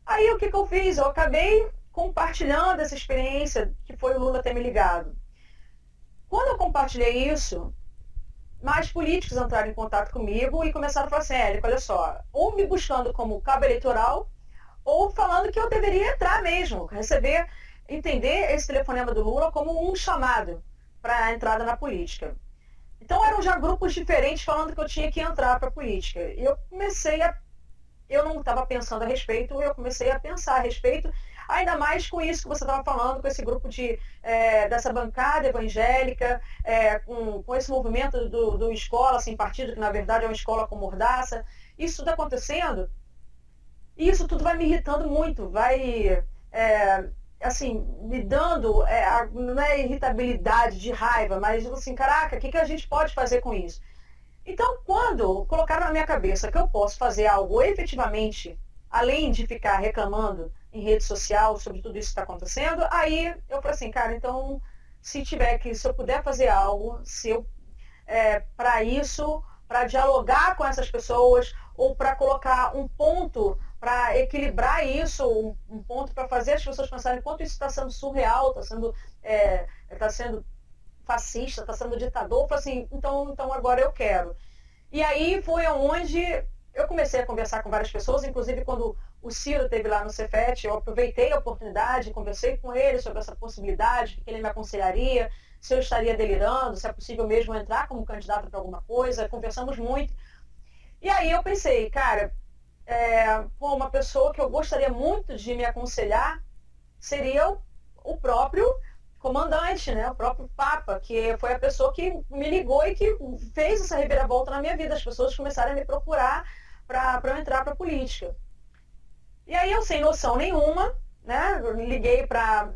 Aí, o que eu fiz? Eu acabei compartilhando essa experiência que foi o Lula ter me ligado. Quando eu compartilhei isso, mais políticos entraram em contato comigo e começaram a falar assim, Érica, olha só, ou me buscando como cabo eleitoral, ou falando que eu deveria entrar mesmo, entender esse telefonema do Lula como um chamado para a entrada na política. Então eram já grupos diferentes falando que eu tinha que entrar para a política. E eu não estava pensando a respeito, eu comecei a pensar a respeito, ainda mais com isso que você estava falando, com esse grupo dessa bancada evangélica, com esse movimento do escola sem partido, que na verdade é uma escola com mordaça. Isso tudo acontecendo, e isso tudo vai me irritando muito, assim, me dando, não é irritabilidade, de raiva, mas assim, caraca, o que a gente pode fazer com isso? Então, quando colocaram na minha cabeça que eu posso fazer algo efetivamente, além de ficar reclamando em rede social sobre tudo isso que está acontecendo, aí eu falei assim, cara, então, se eu puder fazer algo, para isso, para dialogar com essas pessoas, ou para colocar um ponto, para equilibrar isso, um ponto para fazer as pessoas pensarem quanto isso está sendo surreal, está sendo fascista, está sendo ditador, eu falei assim, então agora eu quero. E aí foi onde eu comecei a conversar com várias pessoas, inclusive quando o Ciro esteve lá no Cefet, eu aproveitei a oportunidade, conversei com ele sobre essa possibilidade, que ele me aconselharia, se eu estaria delirando, se é possível mesmo entrar como candidato para alguma coisa, conversamos muito. E aí eu pensei, cara, uma pessoa que eu gostaria muito de me aconselhar seria o próprio comandante, né? O próprio Papa, que foi a pessoa que me ligou e que fez essa reviravolta na minha vida. As pessoas começaram a me procurar para eu entrar para a política. E aí eu, sem noção nenhuma, né? Eu liguei para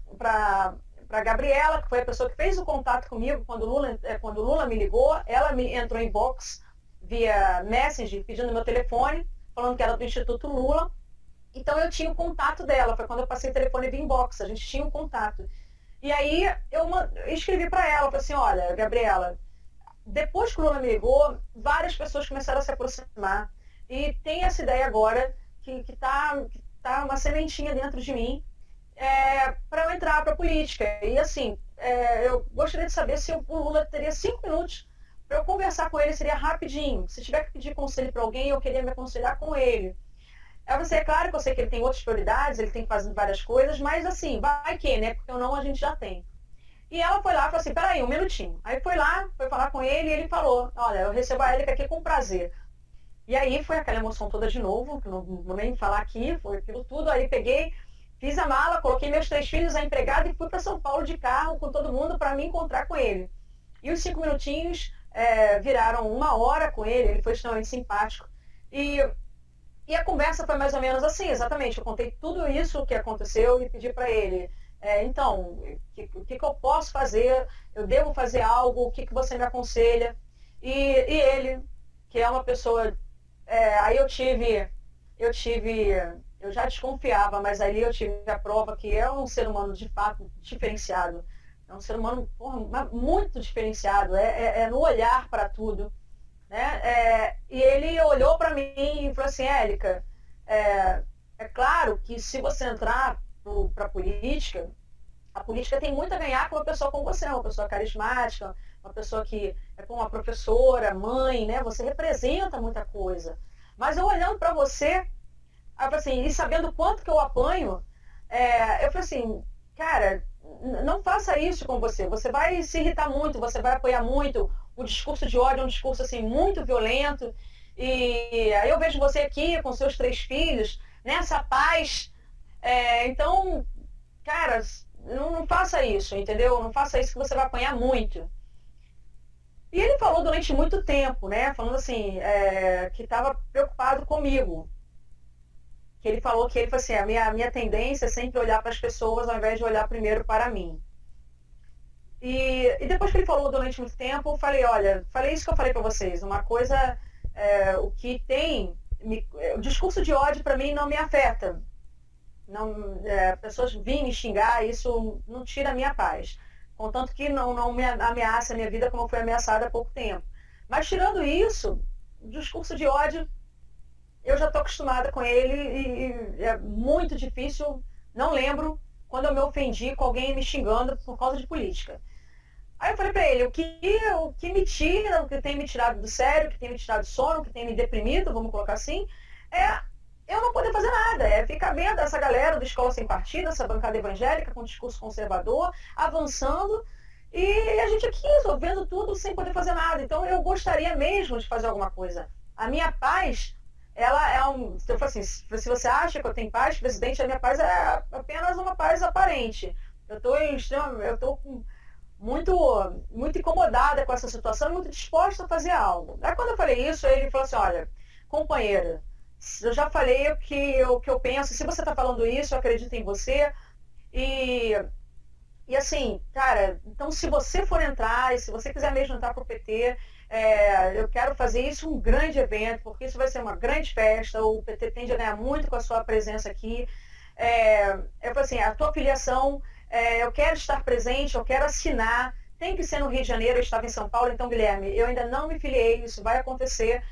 Gabriela, que foi a pessoa que fez o contato comigo quando o Lula me ligou. Ela me entrou em box via Messenger, pedindo meu telefone, falando que era do Instituto Lula. Então eu tinha o contato dela. Foi quando eu passei o telefone via inbox. A gente tinha um contato. E aí eu escrevi para ela, falei assim, olha, Gabriela, depois que o Lula me ligou, várias pessoas começaram a se aproximar e tem essa ideia agora que tá uma sementinha dentro de mim para eu entrar para a política. E assim, eu gostaria de saber se o Lula teria 5 minutos para eu conversar com ele, seria rapidinho. Se tiver que pedir conselho para alguém, eu queria me aconselhar com ele. É claro que eu sei que ele tem outras prioridades, ele tem que fazer várias coisas, mas assim, vai que, né? Porque o não a gente já tem. E ela foi lá e falou assim, peraí, um minutinho. Aí foi falar com ele e ele falou, olha, eu recebo a Érica aqui com prazer. E aí foi aquela emoção toda de novo, que não vou nem falar aqui, foi aquilo tudo. Aí peguei, fiz a mala, coloquei meus 3 filhos, a empregada, e fui para São Paulo de carro com todo mundo para me encontrar com ele. E os 5 minutinhos viraram 1 hora com ele foi extremamente simpático. E a conversa foi mais ou menos assim, exatamente. Eu contei tudo isso que aconteceu e pedi para ele, então, o que eu posso fazer? Eu devo fazer algo? O que você me aconselha? E ele, que é uma pessoa... aí eu já desconfiava, mas ali eu tive a prova que é um ser humano de fato diferenciado. É um ser humano muito diferenciado, no olhar para tudo. Né? E ele olhou para mim e falou assim, Érica, é claro que se você entrar para a política tem muito a ganhar com uma pessoa como você, uma pessoa carismática, uma pessoa que é como uma professora, mãe, né? Você representa muita coisa. Mas eu olhando para você, assim, e sabendo quanto que eu apanho, eu falei assim, cara, não faça isso com você. Você vai se irritar muito, você vai apoiar muito. O discurso de ódio é um discurso assim, muito violento. E aí eu vejo você aqui com seus 3 filhos, nessa paz. Então, cara, não faça isso, entendeu? Não faça isso que você vai apanhar muito. E ele falou durante muito tempo, né? Falando assim, que estava preocupado comigo. Que ele falou assim, a minha tendência é sempre olhar para as pessoas ao invés de olhar primeiro para mim. E depois que ele falou durante muito tempo, eu falei, olha, falei isso que eu falei para vocês, uma coisa, o que tem, o discurso de ódio para mim não me afeta. Não, pessoas virem me xingar, isso não tira a minha paz. Contanto que não me ameaça a minha vida como foi ameaçada há pouco tempo. Mas tirando isso, o discurso de ódio, eu já estou acostumada com ele e é muito difícil, não lembro quando eu me ofendi com alguém me xingando por causa de política. Aí eu falei para ele, o que me tira, o que tem me tirado do sério, o que tem me tirado do sono, o que tem me deprimido, vamos colocar assim, eu não poder fazer nada, ficar vendo essa galera do Escola Sem Partido, essa bancada evangélica com discurso conservador, avançando, e a gente aqui resolvendo tudo sem poder fazer nada. Então eu gostaria mesmo de fazer alguma coisa. A minha paz, ela eu falo assim, se você acha que eu tenho paz, presidente, a minha paz é apenas uma paz aparente. Eu estou muito, muito incomodada com essa situação, muito disposta a fazer algo. Aí quando eu falei isso, ele falou assim, olha, companheira, eu já falei o que eu penso, se você está falando isso, eu acredito em você, E assim, cara, então se você for entrar, e se você quiser mesmo entrar para o PT, eu quero fazer isso um grande evento, porque isso vai ser uma grande festa, o PT tende a ganhar muito com a sua presença aqui. Eu falei assim, a tua filiação, eu quero estar presente, eu quero assinar, tem que ser no Rio de Janeiro, eu estava em São Paulo, então, Guilherme, eu ainda não me filiei, isso vai acontecer,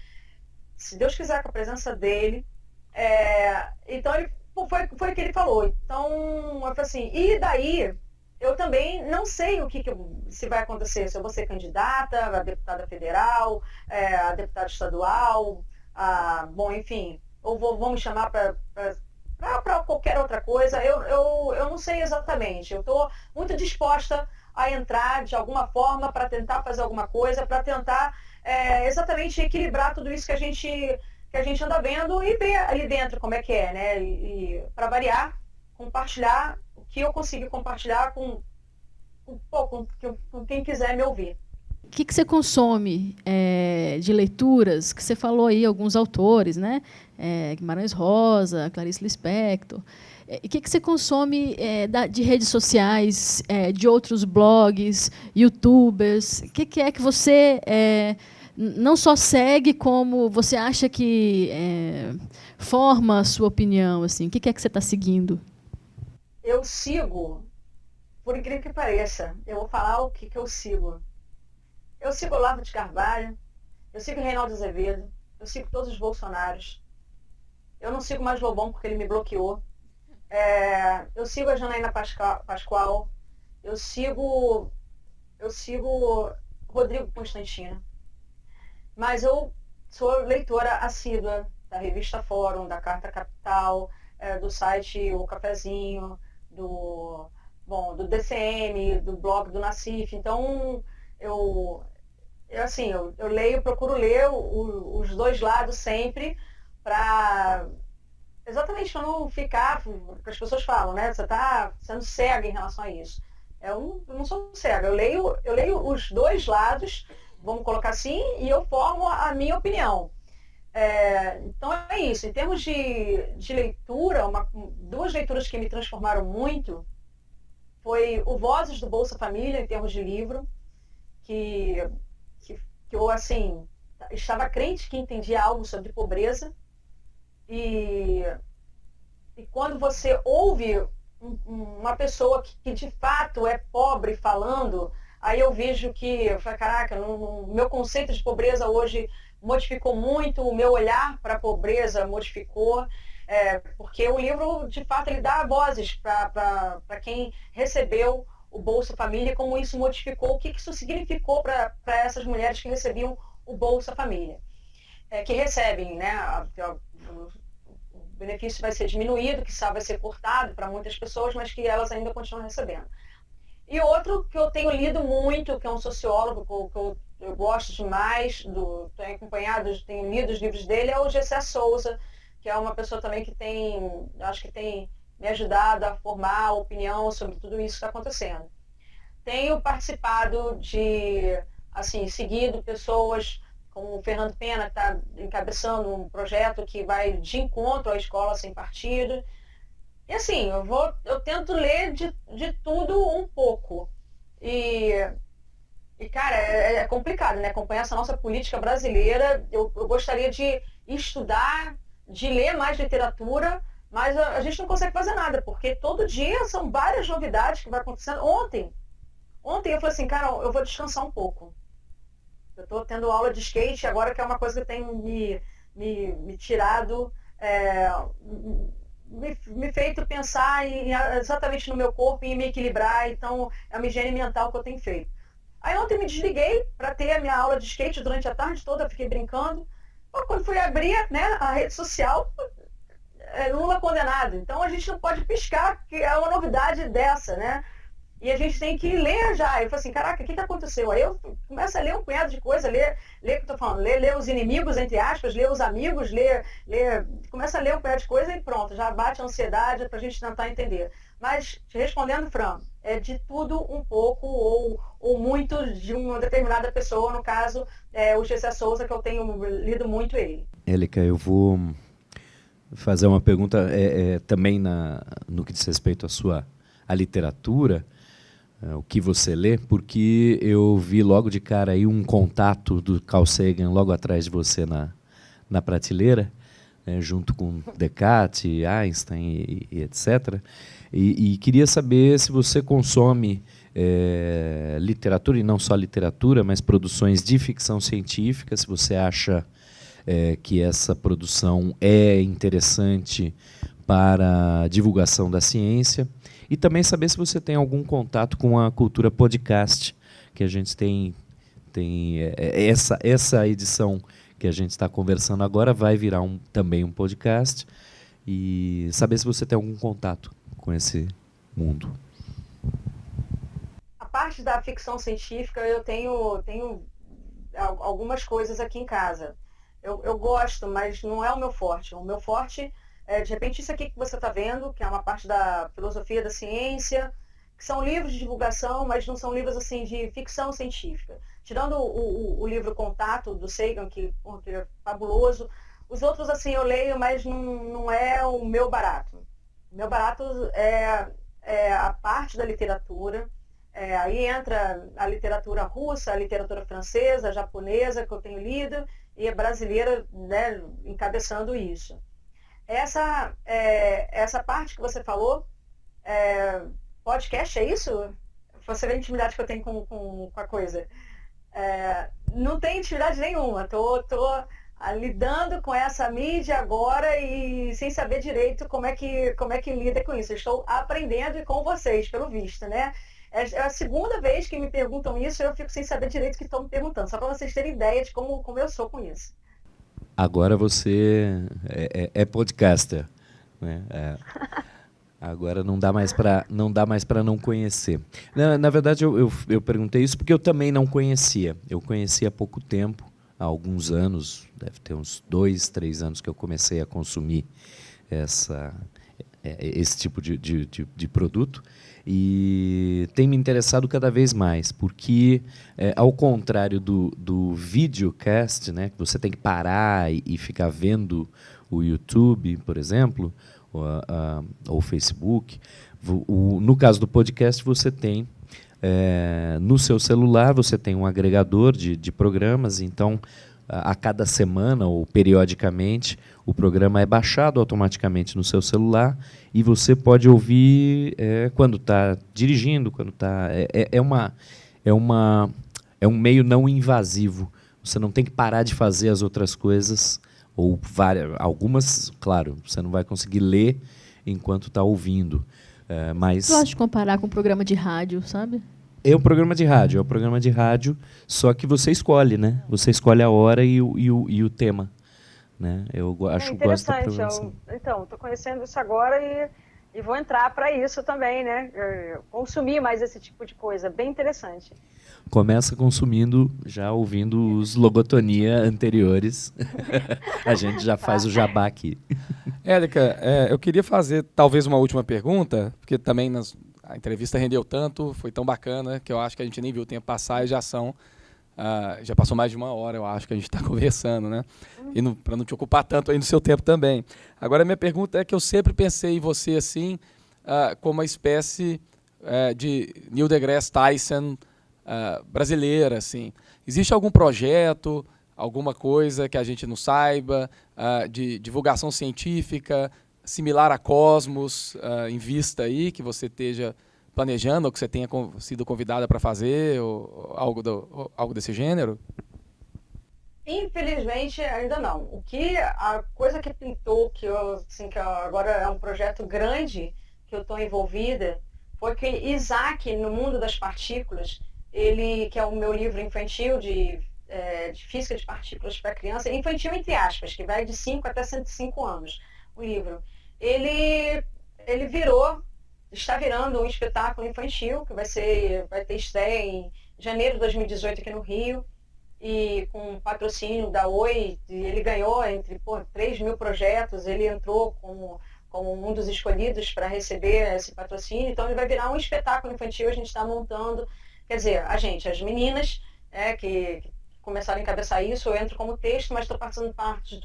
se Deus quiser, com a presença dele. Então, foi o que ele falou. Então, eu falei assim, e daí, eu também não sei se vai acontecer, se eu vou ser candidata a deputada federal, a deputada estadual, bom, enfim, ou vão me chamar para qualquer outra coisa, eu não sei exatamente. Eu estou muito disposta a entrar de alguma forma para tentar fazer alguma coisa, para tentar exatamente equilibrar tudo isso que a gente anda vendo e ver ali dentro como é que é, né? E para variar, compartilhar o que eu consigo compartilhar com quem quiser me ouvir. O que você consome de leituras? Que você falou aí, alguns autores, né? Guimarães Rosa, Clarice Lispector. O que você consome de redes sociais, de outros blogs, youtubers? O que é que você não só segue, como você acha que forma a sua opinião? Assim? O que é que você está seguindo? Eu sigo, por incrível que pareça, eu vou falar o que eu sigo. Eu sigo o Olavo de Carvalho, eu sigo o Reinaldo Azevedo, eu sigo todos os Bolsonaros. Eu não sigo mais Lobão porque ele me bloqueou. Eu sigo a Janaína Pascoal, eu sigo Rodrigo Constantino. Mas eu sou leitora assídua da revista Fórum, da Carta Capital, do site O Cafezinho, do DCM, do blog do Nassif. Então, eu leio, procuro ler os dois lados sempre, para exatamente para não ficar, porque as pessoas falam, né? Você está sendo cega em relação a isso. Eu não sou cega, eu leio os dois lados, vamos colocar assim, e eu formo a minha opinião. Então é isso. Em termos de leitura, duas leituras que me transformaram muito foi o Vozes do Bolsa Família, em termos de livro, que eu, assim, estava crente que entendia algo sobre pobreza. E quando você ouve uma pessoa que de fato é pobre falando, aí eu vejo que, caraca, o meu conceito de pobreza hoje modificou muito, o meu olhar para a pobreza modificou, porque o livro, de fato, ele dá vozes para quem recebeu o Bolsa Família, como isso modificou, o que isso significou para essas mulheres que recebiam o Bolsa Família, que recebem, né? O benefício vai ser diminuído, que vai ser cortado para muitas pessoas, mas que elas ainda continuam recebendo. E outro que eu tenho lido muito, que é um sociólogo que eu gosto demais, tenho acompanhado, tenho lido os livros dele, é o Gessé Souza, que é uma pessoa também que acho que tem me ajudado a formar opinião sobre tudo isso que está acontecendo. Tenho participado seguido pessoas como o Fernando Pena, que está encabeçando um projeto que vai de encontro à escola sem partido. E assim, eu tento ler de tudo um pouco. E cara, é complicado, né? Acompanhar essa nossa política brasileira. Eu gostaria de estudar, de ler mais literatura, mas a gente não consegue fazer nada, porque todo dia são várias novidades que vão acontecendo. Ontem eu falei assim, cara, eu vou descansar um pouco. Eu estou tendo aula de skate agora, que é uma coisa que tem me tirado, me feito pensar exatamente no meu corpo e me equilibrar. Então, é uma higiene mental que eu tenho feito. Aí ontem me desliguei para ter a minha aula de skate durante a tarde toda, eu fiquei brincando. Quando fui abrir, né, a rede social, Lula condenado. Então, a gente não pode piscar, que é uma novidade dessa, né? E a gente tem que ler já. Eu falei assim, caraca, o que aconteceu? Aí eu começo a ler um punhado de coisa, ler o que eu estou falando, ler os inimigos, entre aspas, ler os amigos, começa a ler um punhado de coisa e pronto, já bate a ansiedade para a gente tentar entender. Mas, te respondendo, Fran, é de tudo um pouco ou muito de uma determinada pessoa, no caso, o Gessé Souza, que eu tenho lido muito ele. Élica, eu vou fazer uma pergunta também no que diz respeito à sua a literatura, o que você lê, porque eu vi logo de cara aí um contato do Carl Sagan logo atrás de você na prateleira, né, junto com Descartes, Einstein e etc. E queria saber se você consome literatura, e não só literatura, mas produções de ficção científica, se você acha que essa produção é interessante para a divulgação da ciência, e também saber se você tem algum contato com a cultura podcast, que a gente tem essa edição que a gente está conversando agora vai virar também um podcast, e saber se você tem algum contato com esse mundo. A parte da ficção científica, eu tenho algumas coisas aqui em casa. Eu gosto, mas não é o meu forte. O meu forte é, de repente, isso aqui que você está vendo, que é uma parte da filosofia da ciência, que são livros de divulgação, mas não são livros assim de ficção científica. Tirando o livro Contato, do Sagan, que é fabuloso, os outros assim eu leio, mas não é o meu barato. O meu barato é a parte da literatura. Aí entra a literatura russa, a literatura francesa, a japonesa, que eu tenho lido, e a brasileira, né, encabeçando isso. Essa parte que você falou, podcast, é isso? Você vê a intimidade que eu tenho com a coisa. Não tem intimidade nenhuma, estou lidando com essa mídia agora e sem saber direito como é que lida com isso. Eu estou aprendendo e com vocês, pelo visto, né? É a segunda vez que me perguntam isso e eu fico sem saber direito o que estão me perguntando, só para vocês terem ideia de como eu sou com isso. Agora você é podcaster, né? Agora não dá mais para não conhecer. Na verdade, eu perguntei isso porque eu também não conhecia. Eu conheci há pouco tempo, há alguns anos, deve ter uns 2, 3 anos que eu comecei a consumir esse tipo de produto. E tem me interessado cada vez mais, porque, ao contrário do videocast, né, que você tem que parar e ficar vendo o YouTube, por exemplo, ou o Facebook, no caso do podcast, você tem, no seu celular, você tem um agregador de programas, então, a cada semana ou periodicamente, o programa é baixado automaticamente no seu celular e você pode ouvir quando está dirigindo, quando está... É um meio não invasivo. Você não tem que parar de fazer as outras coisas, ou algumas, claro, você não vai conseguir ler enquanto está ouvindo. Mas... Eu gosto de comparar com um programa de rádio, sabe? É um programa de rádio, só que você escolhe, né? Você escolhe a hora e o tema, né? Eu gosto da programação. Então, estou conhecendo isso agora e vou entrar para isso também, né? Consumir mais esse tipo de coisa, bem interessante. Começa consumindo, já ouvindo os Logotonia anteriores. A gente já faz o jabá aqui. Érica, eu queria fazer talvez uma última pergunta, porque também a entrevista rendeu tanto, foi tão bacana, que eu acho que a gente nem viu o tempo passar e já passou mais de 1 hora, eu acho, que a gente está conversando, né? E para não te ocupar tanto aí no seu tempo também. Agora, a minha pergunta é que eu sempre pensei em você assim, como uma espécie de Neil deGrasse Tyson brasileira, assim. Existe algum projeto, alguma coisa que a gente não saiba, de divulgação científica, similar a Cosmos, em vista aí, que você esteja planejando ou que você tenha sido convidada para fazer, ou algo desse gênero? Infelizmente, ainda não. A coisa que pintou, que agora é um projeto grande que eu estou envolvida, foi que Isaac, no mundo das partículas, que é o meu livro infantil de física de partículas para criança, infantil entre aspas, que vai de 5 até 105 anos, o livro. Ele está virando um espetáculo infantil, que vai ter estreia em janeiro de 2018 aqui no Rio, e com patrocínio da Oi, ele ganhou entre 3.000 projetos, ele entrou como um dos escolhidos para receber esse patrocínio, então ele vai virar um espetáculo infantil, a gente está montando, quer dizer, as meninas que começaram a encabeçar isso, eu entro como texto, mas estou passando parte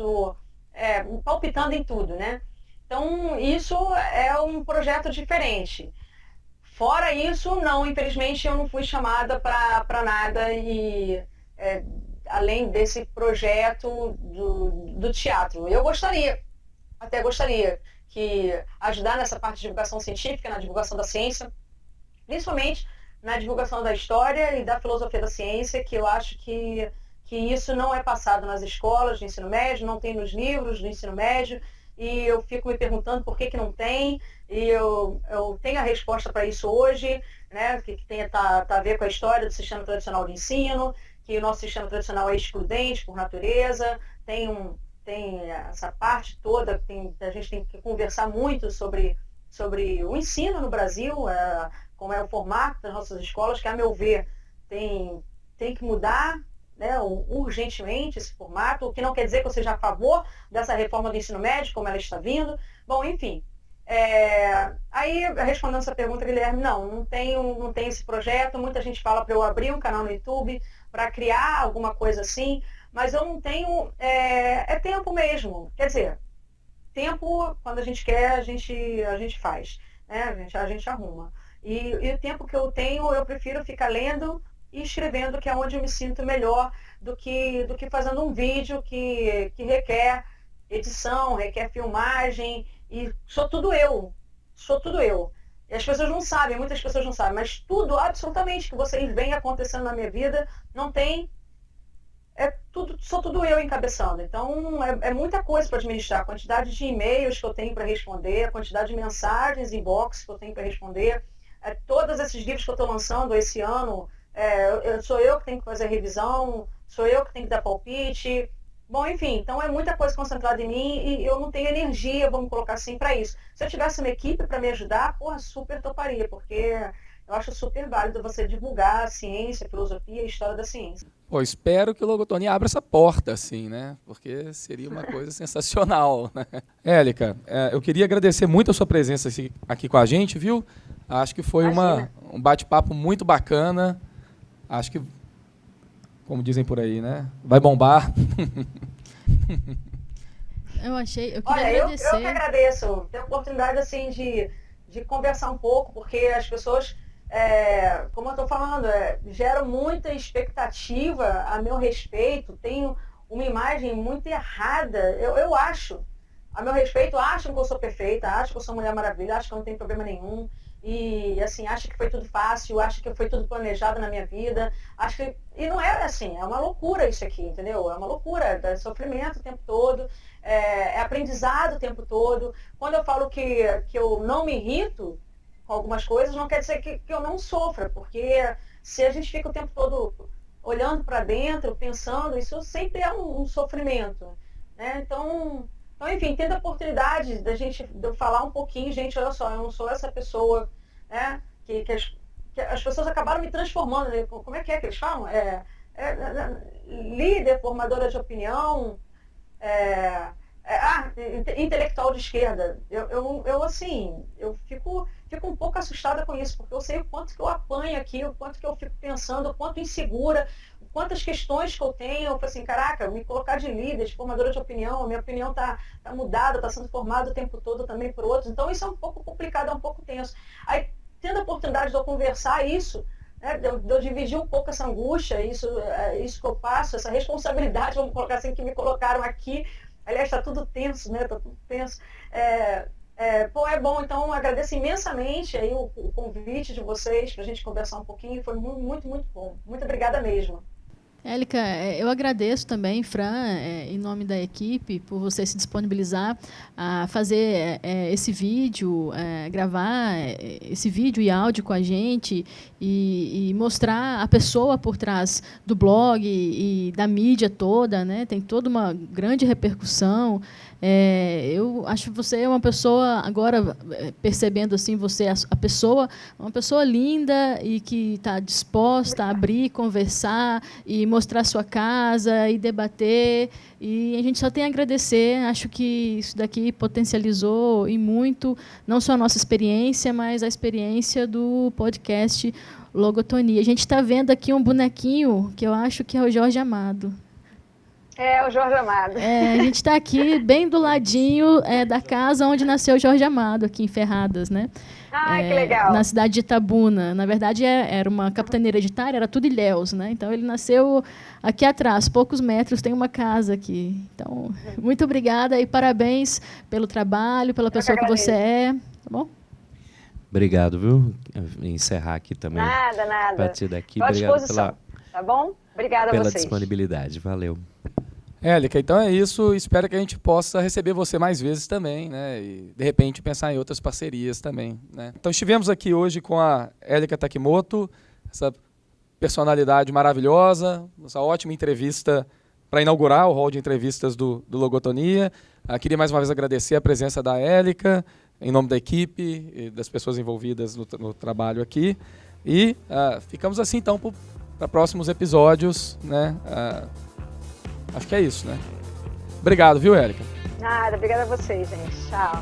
palpitando em tudo, né? Então, isso é um projeto diferente. Fora isso, não, infelizmente eu não fui chamada para nada e além desse projeto do teatro. Eu até gostaria que ajudar nessa parte de divulgação científica, na divulgação da ciência, principalmente na divulgação da história e da filosofia da ciência, que eu acho que isso não é passado nas escolas de ensino médio, não tem nos livros do ensino médio, e eu fico me perguntando por que não tem, e eu tenho a resposta para isso hoje, né, que tá a ver com a história do sistema tradicional de ensino, que o nosso sistema tradicional é excludente por natureza, tem essa parte toda, a gente tem que conversar muito sobre o ensino no Brasil, como é o formato das nossas escolas, que, a meu ver, tem que mudar, né, urgentemente esse formato, o que não quer dizer que eu seja a favor dessa reforma do ensino médio, como ela está vindo. Bom, enfim. Aí, respondendo essa pergunta, Guilherme, não tem esse projeto. Muita gente fala para eu abrir um canal no YouTube, para criar alguma coisa assim, mas eu não tenho... É tempo mesmo. Quer dizer, tempo, quando a gente quer, a gente faz, né? A gente arruma. E o tempo que eu tenho, eu prefiro ficar lendo e escrevendo, que é onde eu me sinto melhor do que fazendo um vídeo que requer edição, requer filmagem, e sou tudo eu. E as pessoas não sabem, muitas pessoas não sabem, mas tudo, absolutamente, que vocês veem acontecendo na minha vida, não tem... sou tudo eu encabeçando. Então, é muita coisa para administrar. A quantidade de e-mails que eu tenho para responder, a quantidade de mensagens, inbox que eu tenho para responder, todos esses livros que eu estou lançando esse ano, sou eu que tenho que fazer a revisão, sou eu que tenho que dar palpite. Bom, enfim, então é muita coisa concentrada em mim e eu não tenho energia, vamos colocar assim, para isso. Se eu tivesse uma equipe para me ajudar, super toparia, porque eu acho super válido você divulgar a ciência, a filosofia e a história da ciência. Pô, espero que o Logotonia abra essa porta, assim, né? Porque seria uma coisa sensacional, né? Élica, eu queria agradecer muito a sua presença aqui com a gente, viu? Acho que foi um bate-papo muito bacana. Acho que, como dizem por aí, né? Vai bombar. Eu queria agradecer. agradecer. Eu que agradeço. Ter a oportunidade, assim, de conversar um pouco, porque as pessoas... como eu estou falando, gero muita expectativa a meu respeito, tenho uma imagem muito errada, eu acho, a meu respeito, acham que eu sou perfeita, acham que eu sou Mulher Maravilha, acham que eu não tenho problema nenhum, e assim, acham que foi tudo fácil, acham que foi tudo planejado na minha vida, e não é assim, é uma loucura isso aqui, entendeu? É uma loucura, é sofrimento o tempo todo, é aprendizado o tempo todo. Quando eu falo que eu não me irrito com algumas coisas, não quer dizer que eu não sofra, porque se a gente fica o tempo todo olhando para dentro, pensando, isso sempre é um sofrimento, né? Então, enfim, tendo a oportunidade de eu falar um pouquinho, gente, olha só, eu não sou essa pessoa, né? Que as pessoas acabaram me transformando, né? Como é que eles falam? Líder, formadora de opinião, intelectual de esquerda. Eu assim, eu fico um pouco assustada com isso, porque eu sei o quanto que eu apanho aqui, o quanto que eu fico pensando, o quanto insegura, quantas questões que eu tenho. Eu falo assim, caraca, me colocar de líder, de formadora de opinião, a minha opinião tá mudada, está sendo formada o tempo todo também por outros. Então isso é um pouco complicado, é um pouco tenso. Aí, tendo a oportunidade de eu conversar isso, né, de eu dividir um pouco essa angústia, isso que eu passo, essa responsabilidade, vamos colocar assim, que me colocaram aqui. Aliás, está tudo tenso, né? Está tudo tenso. É bom, então agradeço imensamente aí o convite de vocês para a gente conversar um pouquinho, foi muito, muito, muito bom. Muito obrigada mesmo. Élica, eu agradeço também, Fran, em nome da equipe, por você se disponibilizar a fazer esse vídeo, gravar esse vídeo e áudio com a gente e mostrar a pessoa por trás do blog e da mídia toda, né? Tem toda uma grande repercussão. Eu acho que você é uma pessoa, agora percebendo assim, você é uma pessoa linda e que está disposta a abrir, conversar e mostrar sua casa e debater, e a gente só tem a agradecer. Acho que isso daqui potencializou e muito, não só a nossa experiência, mas a experiência do podcast Logotonia. A gente está vendo aqui um bonequinho que eu acho que é o Jorge Amado. É, o Jorge Amado. A gente está aqui bem do ladinho da casa onde nasceu o Jorge Amado, aqui em Ferradas, né? Que legal. Na cidade de Itabuna. Na verdade, era uma capitania hereditária, era tudo Ilhéus, né? Então, ele nasceu aqui atrás, poucos metros, tem uma casa aqui. Então, muito obrigada e parabéns pelo trabalho, pela pessoa que você é. Tá bom? Obrigado, viu? Encerrar aqui também. Nada. A partir daqui, Estou à obrigado disposição, tá bom? Obrigada a pela vocês. disponibilidade. Valeu. Élica, então é isso. Espero que a gente possa receber você mais vezes também, né? E, de repente, pensar em outras parcerias também, né? Então, estivemos aqui hoje com a Élica Takimoto, essa personalidade maravilhosa, essa ótima entrevista para inaugurar o hall de entrevistas do Logotonia. Queria mais uma vez agradecer a presença da Élica, em nome da equipe e das pessoas envolvidas no trabalho aqui. E ficamos assim, então, para próximos episódios, né? Acho que é isso, né? Obrigado, viu, Élica? Nada, obrigada a vocês, gente. Tchau.